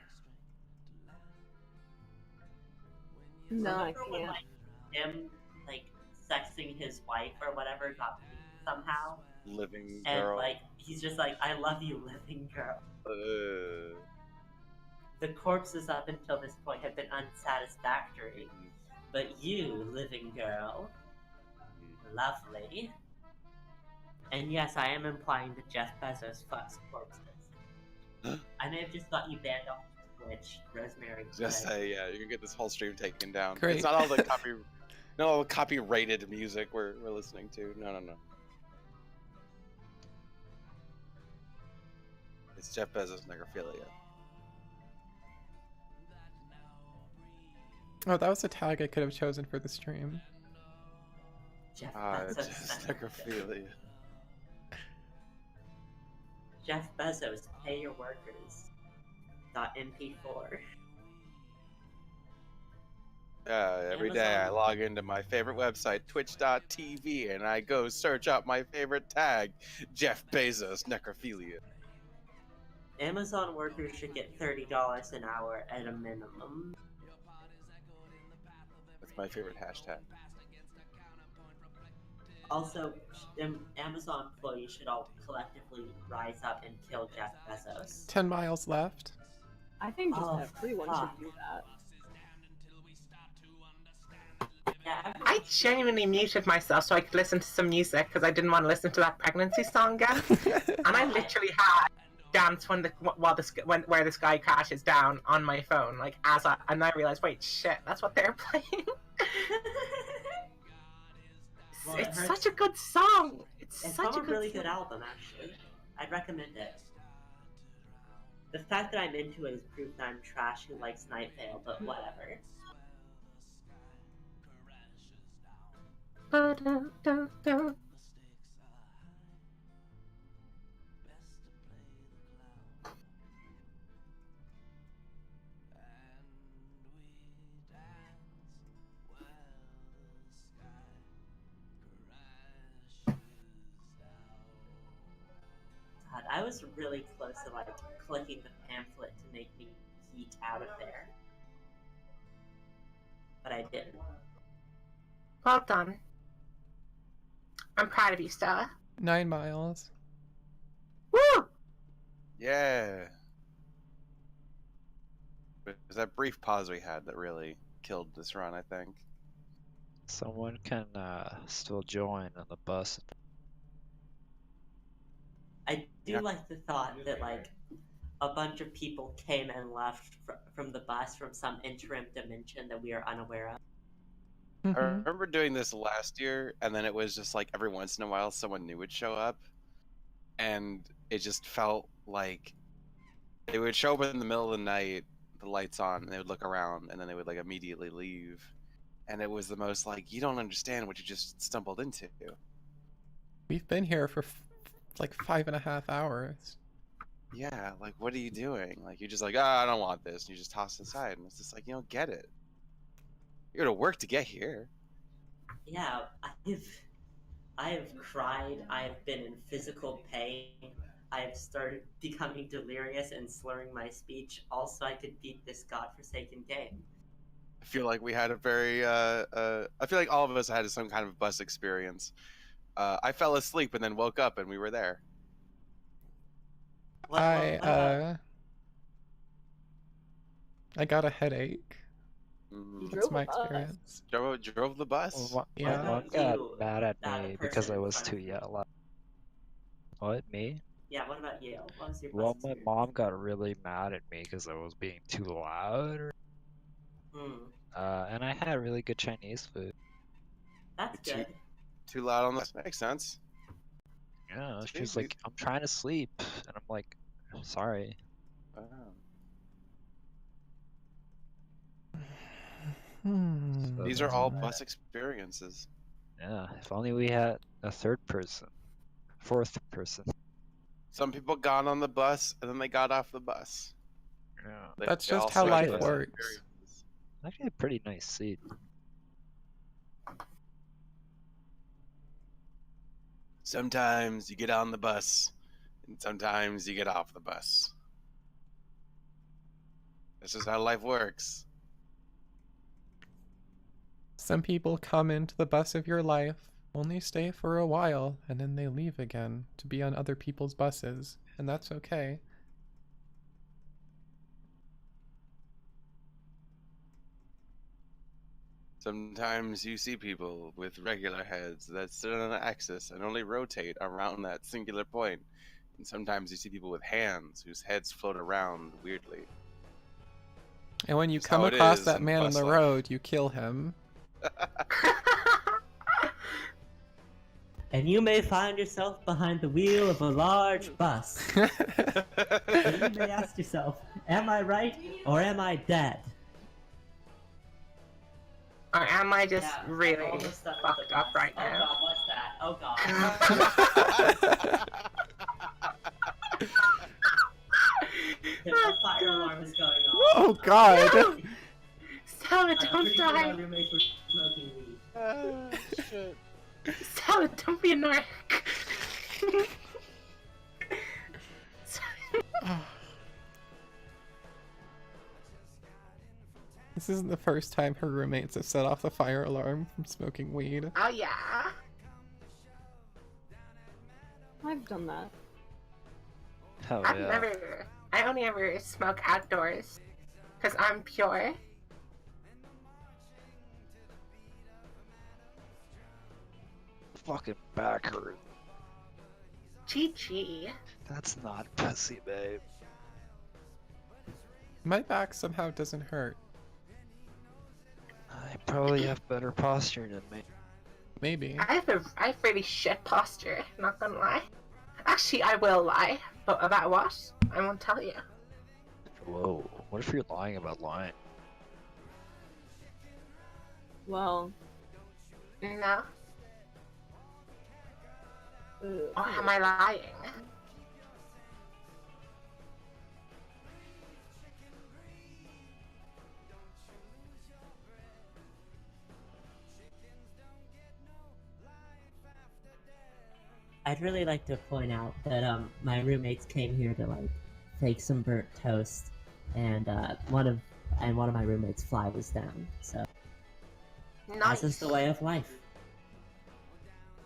No, I Remember when, can't. like, him, like, sexting his wife or whatever got leaked somehow? Living And, girl. like, he's just like, I love you, living girl. Uh, The corpses up until this point have been unsatisfactory. But you, living girl, lovely. And yes, I am implying that Jeff Bezos fucks corpses. I may have just got you banned off Twitch, Rosemary. just but- say, yeah, you can get this whole stream taken down. Great. It's not all the not all the copyrighted music we're listening to. No. It's Jeff Bezos necrophilia. Oh, that was a tag I could have chosen for the stream. Jeff Just Bezos. necrophilia. Jeff Bezos, pay your workers. .mp4. Every day I Amazon. log into my favorite website, twitch.tv, and I go search up my favorite tag, Jeff Bezos necrophilia. Amazon workers should get $30 an hour at a minimum. That's my favorite hashtag. Also, Amazon employees should all collectively rise up and kill Jeff Bezos. 10 miles left. I think just Oh, everyone fuck. should do that. Yeah, I genuinely muted myself so I could listen to some music because I didn't want to listen to that pregnancy song again. And I literally had dance where the sky crashes down on my phone, like and I realized, wait, shit, that's what they're playing. Well, It's it such a good song. It's It's such from a a really song. good album, actually. I'd recommend it. The fact that I'm into it is proof that I'm trash who likes Night Vale, but whatever. Ba-dum-dum-dum. God, I was really close to like clicking the pamphlet to make me yeet out of there. But I didn't. Well done. I'm proud of you, Stella. 9 miles. Woo! Yeah. It was that brief pause we had that really killed this run, I think. Someone can still join on the bus. I do like the thought that like a bunch of people came and left from the bus from some interim dimension that we are unaware of. I remember doing this last year, and then it was just like every once in a while someone new would show up, and it just felt like they would show up in the middle of the night, the lights on, and they would look around, and then they would like immediately leave. And it was the most like, you don't understand what you just stumbled into. We've been here for like 5.5 hours. Yeah, like what are you doing? Like you're just like, I don't want this, and you just toss it aside, and it's just like you don't get it. You're gonna work to get here. Yeah, I have cried. I have been in physical pain. I have started becoming delirious and slurring my speech, all so I could beat this godforsaken game. I feel like we had a very I feel like all of us had some kind of bus experience. I fell asleep and then woke up and we were there. I got a headache. You That's drove my a bus. experience. Drove the bus. Well, Yeah. my mom about got you, mad at the me because person I in was front too of you? yellow. What, me? Yeah, what about you? What was your Well, bus my experience? mom got really mad at me because I was being too loud. And I had really good Chinese food. That's good. Too loud on this. Makes sense. Yeah, she was See, like, I'm trying to sleep. And I'm like, sorry. So These are all bus experiences. yeah, if only we had a third person, fourth person. Some people got on the bus and then they got off the bus. Yeah. That's They all just how switched life bus works. experiences. Actually, a pretty nice seat. Sometimes you get on the bus, and sometimes you get off the bus. This is how life works. Some people come into the bus of your life, only stay for a while, and then they leave again to be on other people's buses, and that's okay. Sometimes you see people with regular heads that sit on an axis and only rotate around that singular point. And sometimes you see people with hands whose heads float around weirdly. And when you Just come how it across is that in man on bus the life. road, you kill him. And you may find yourself behind the wheel of a large bus. And you may ask yourself, am I right or am I dead? Or am I just Yeah, really all this stuff fucked with the up bus. right Oh now? god, what's that? Oh god. The fire alarm is going off. Oh god! No! Stella, I'm don't pretty sure my die! roommates were smoking weed. Shit. Stella, don't be a narc! This isn't the first time her roommates have set off the fire alarm from smoking weed. Oh yeah. I've done that. Hell I've yeah. never. I only ever smoke outdoors. Because I'm pure. Fucking back hurt. GG. That's not pussy, babe. My back somehow doesn't hurt. I probably have better posture than me. Maybe. I have really shit posture, not gonna lie. Actually, I will lie. But about what? I won't tell you. Whoa, what if you're lying about lying? Well, No? Or am I lying? I'd really like to point out that my roommates came here to like fake some burnt toast, and one of my roommates' fly was down. So Nice. this is the way of life.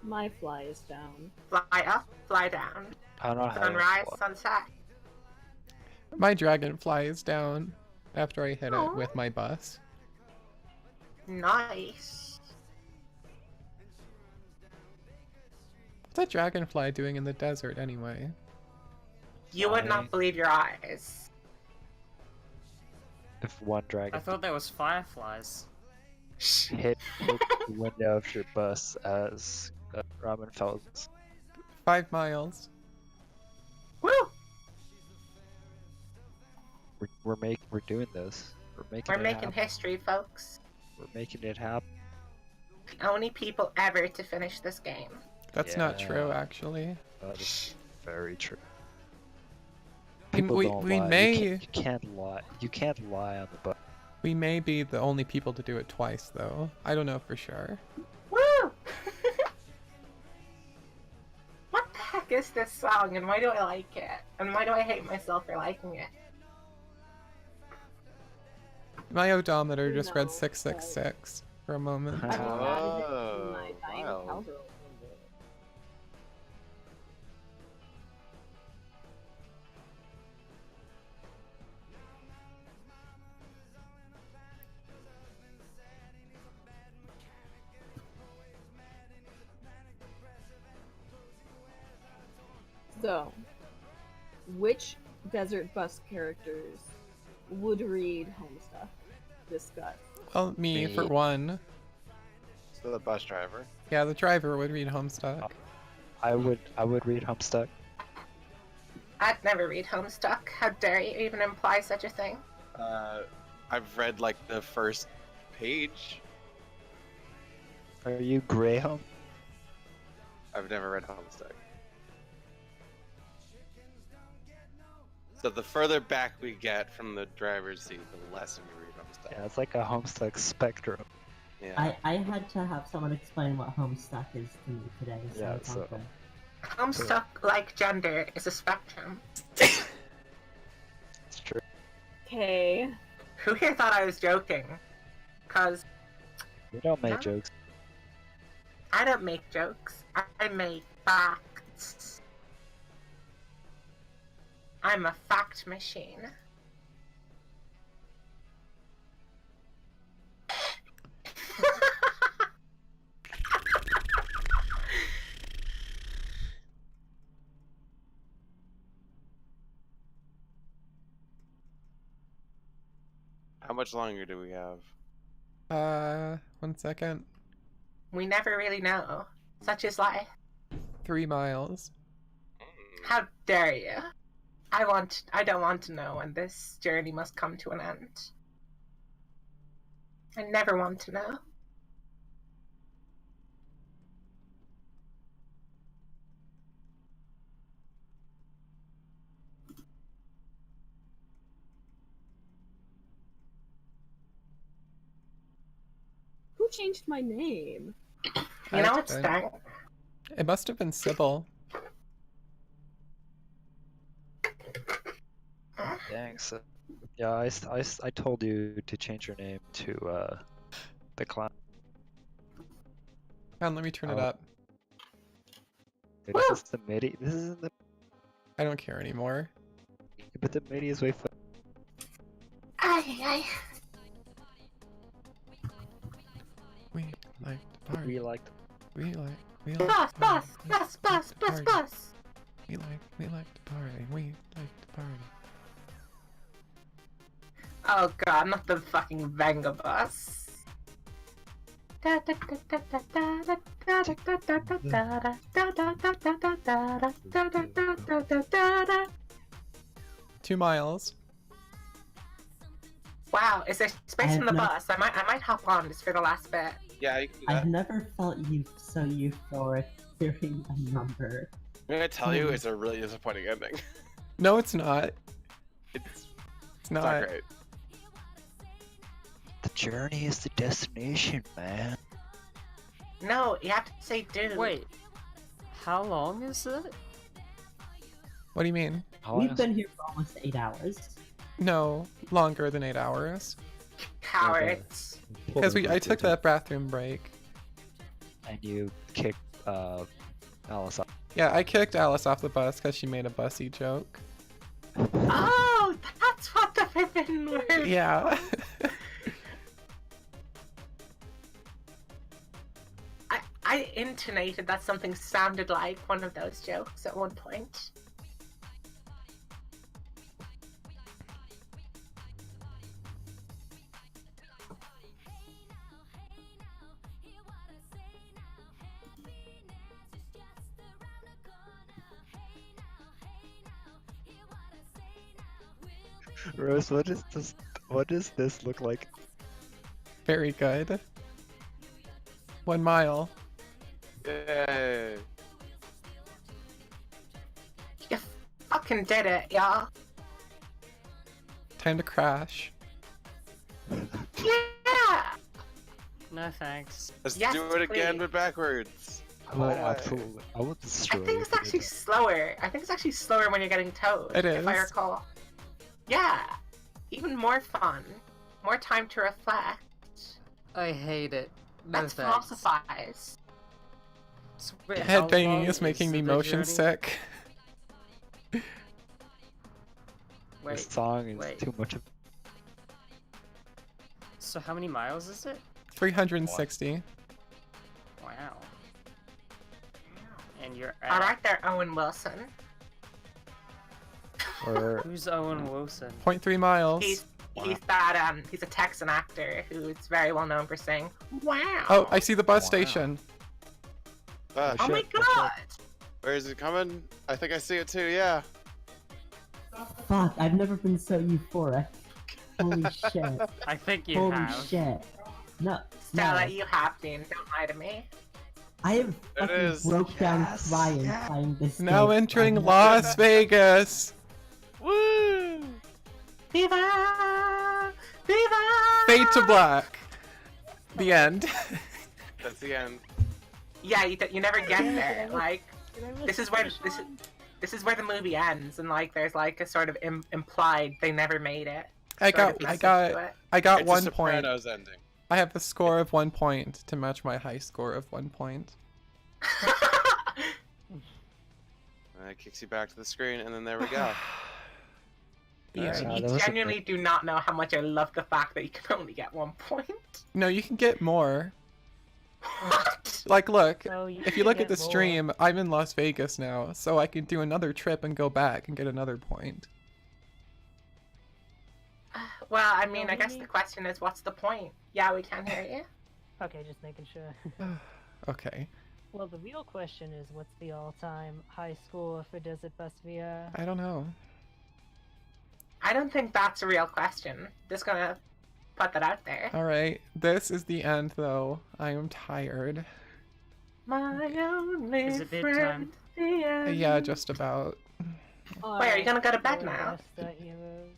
my fly is down. Fly up, fly down. I don't know how. Sunrise, sunset. My dragonfly is down after I hit Aw. it with my bus. Nice. What's that dragonfly doing in the desert anyway? You would Flying. not believe your eyes. If one I dragon thought there was fireflies. hit the window of your bus as Robin Phelps. 5 miles. Woo! We're doing this. We're making We're it making happen. history, folks. We're making it happen. The only people ever to finish this game. That's not true, Yeah. actually. That is very true. We- People we- don't we lie. may- You can't lie. You can't lie on the bus. We may be the only people to do it twice, though. I don't know for sure. Woo! What the heck is this song, and why do I like it? And why do I hate myself for liking it? My odometer just read No, 666 for a moment. I've added it to Oh, my dying wow. cowgirl. So, which Desert Bus characters would read Homestuck? Discuss. Well, me for one. So the bus driver. Yeah, the driver would read Homestuck. I would read Homestuck. I'd never read Homestuck. How dare you even imply such a thing? I've read like the first page. Are you Graham? I've never read Homestuck. So the further back we get from the driver's seat, the less we read Homestuck. Yeah, it's like a Homestuck spectrum. Yeah. I had to have someone explain what Homestuck is to me today, so Yeah, it's all so- good. Homestuck, like gender, is a spectrum. It's true. Okay. Who here thought I was joking? Cause We don't make Huh? jokes. I don't make jokes. I make facts. I'm a fact machine. How much longer do we have? 1 second. We never really know. Such is life. 3 miles. How dare you? I don't want to know when this journey must come to an end. I never want to know. Who changed my name? You know I what's did. dang? It must have been Sybil. Dang, so yeah, I told you to change your name to the clown. Come on, let me turn it Oh. up. This is the MIDI. This isn't the. I don't care anymore. But the MIDI is way fun. Ay. We like to party. We like. We like Bus, to bus, party. bus, bus, bus, Party. bus. We like to party. We like to party. Oh god, not the fucking Venga bus. 2 miles. Wow, is there space I in the have no- bus? I might hop on just for the last bit. Yeah, you can do I've that. never felt so euphoric hearing a number. I'm gonna tell you, it's a really disappointing ending. No, it's not. It's not. great. The journey is the destination, man. No, you have to say dude. Wait, how long is it? What do you mean? We've been here for almost 8 hours. No, longer than 8 hours. Cowards. Because I took that bathroom break. And you kicked Alice off. Yeah, I kicked Alice off the bus because she made a bussy joke. Oh, that's what the forbidden word. Yeah. I intonated that something sounded like one of those jokes at one point. Rose, what is this? What does this look like? Very good. 1 mile. Yay. You fucking did it, y'all. Time to crash. Yeah. No thanks. Let's Yes, do it again, please. but backwards. I would Oh, absolutely. I would I destroy think you it's if you actually did slower. I think it's actually slower when you're getting towed. It If I is. recall. Yeah. Even more fun. More time to reflect. I hate it. No Let's thanks. philosophize. So wait, how Head banging long is making me the motion journey? sick. this Wait, song is wait. too much of. So how many miles is it? 360. Wow. And you're All at right there, Owen Wilson. Or Who's Owen Wilson? 0.3 miles. He's a Texan actor who's very well known for saying "Wow." Oh, I see the bus station. Ah, Oh my shit. god! Where is it coming? I think I see it too, yeah. Fuck, I've never been so euphoric. Holy shit. I think you Holy have. shit. No, Stella, no. you have been. Don't lie to me. I have There it fucking is. broke down crying playing this Now game. entering I've Las Vegas. Woo! Viva! Viva! Fade to black. The end. That's the end. Yeah, you never get there. Like, this is where the movie ends, and like there's like a sort of implied they never made it. I sort of got message to it. I got It's 1 a point. Sopranos ending. I have the score of 1 point to match my high score of 1 point. It kicks you back to the screen, and then there we go. You, Alright. you That was a genuinely do not know how much I love the fact that you can only get 1 point. No, you can get more. What? Like, look, Oh, you if you can look at get the more. stream, I'm in Las Vegas now, so I can do another trip and go back and get another point. Well, I mean, No, I guess we- the question is, what's the point? Yeah, we can hear you. Okay, just making sure. Okay. Well, the real question is, what's the all-time high score for Desert Bus VR? I don't know. I don't think that's a real question. Just gonna put that out there. Alright, this is the end though. I am tired. My only Is it friend. bedtime? the end. Yeah, just about. Wait, are you gonna go to bed Your now? best at Heroes.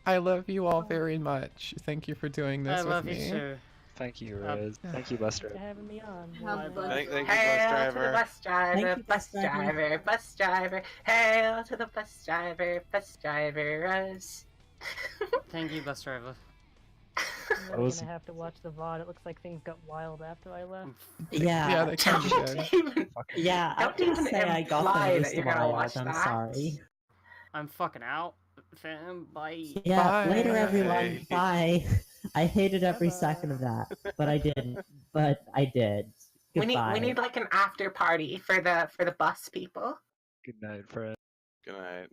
I love you all very much. Thank you for doing this I with love me. you too. thank you, Riz. Thank you, Buster. For having me on. Have fun. Thank you, bus Hail to the driver. bus driver, Thank you, bus bus driver. driver, bus driver. Hail to the bus driver, us. Thank you, bus driver. I'm That really was- gonna have to watch the VOD. It looks like things got wild after I left. Yeah, Yeah, they kind of Don't did. even, yeah, I don't can even say I got imply the that most you're gonna wild, watch I'm that. sorry. I'm fucking out, fam. Bye. Yeah, later Bye. everyone, bye. I hated every second of that, but I didn't. But I did. we Goodbye. need like an after party for the bus people. Good night, friend. Good night.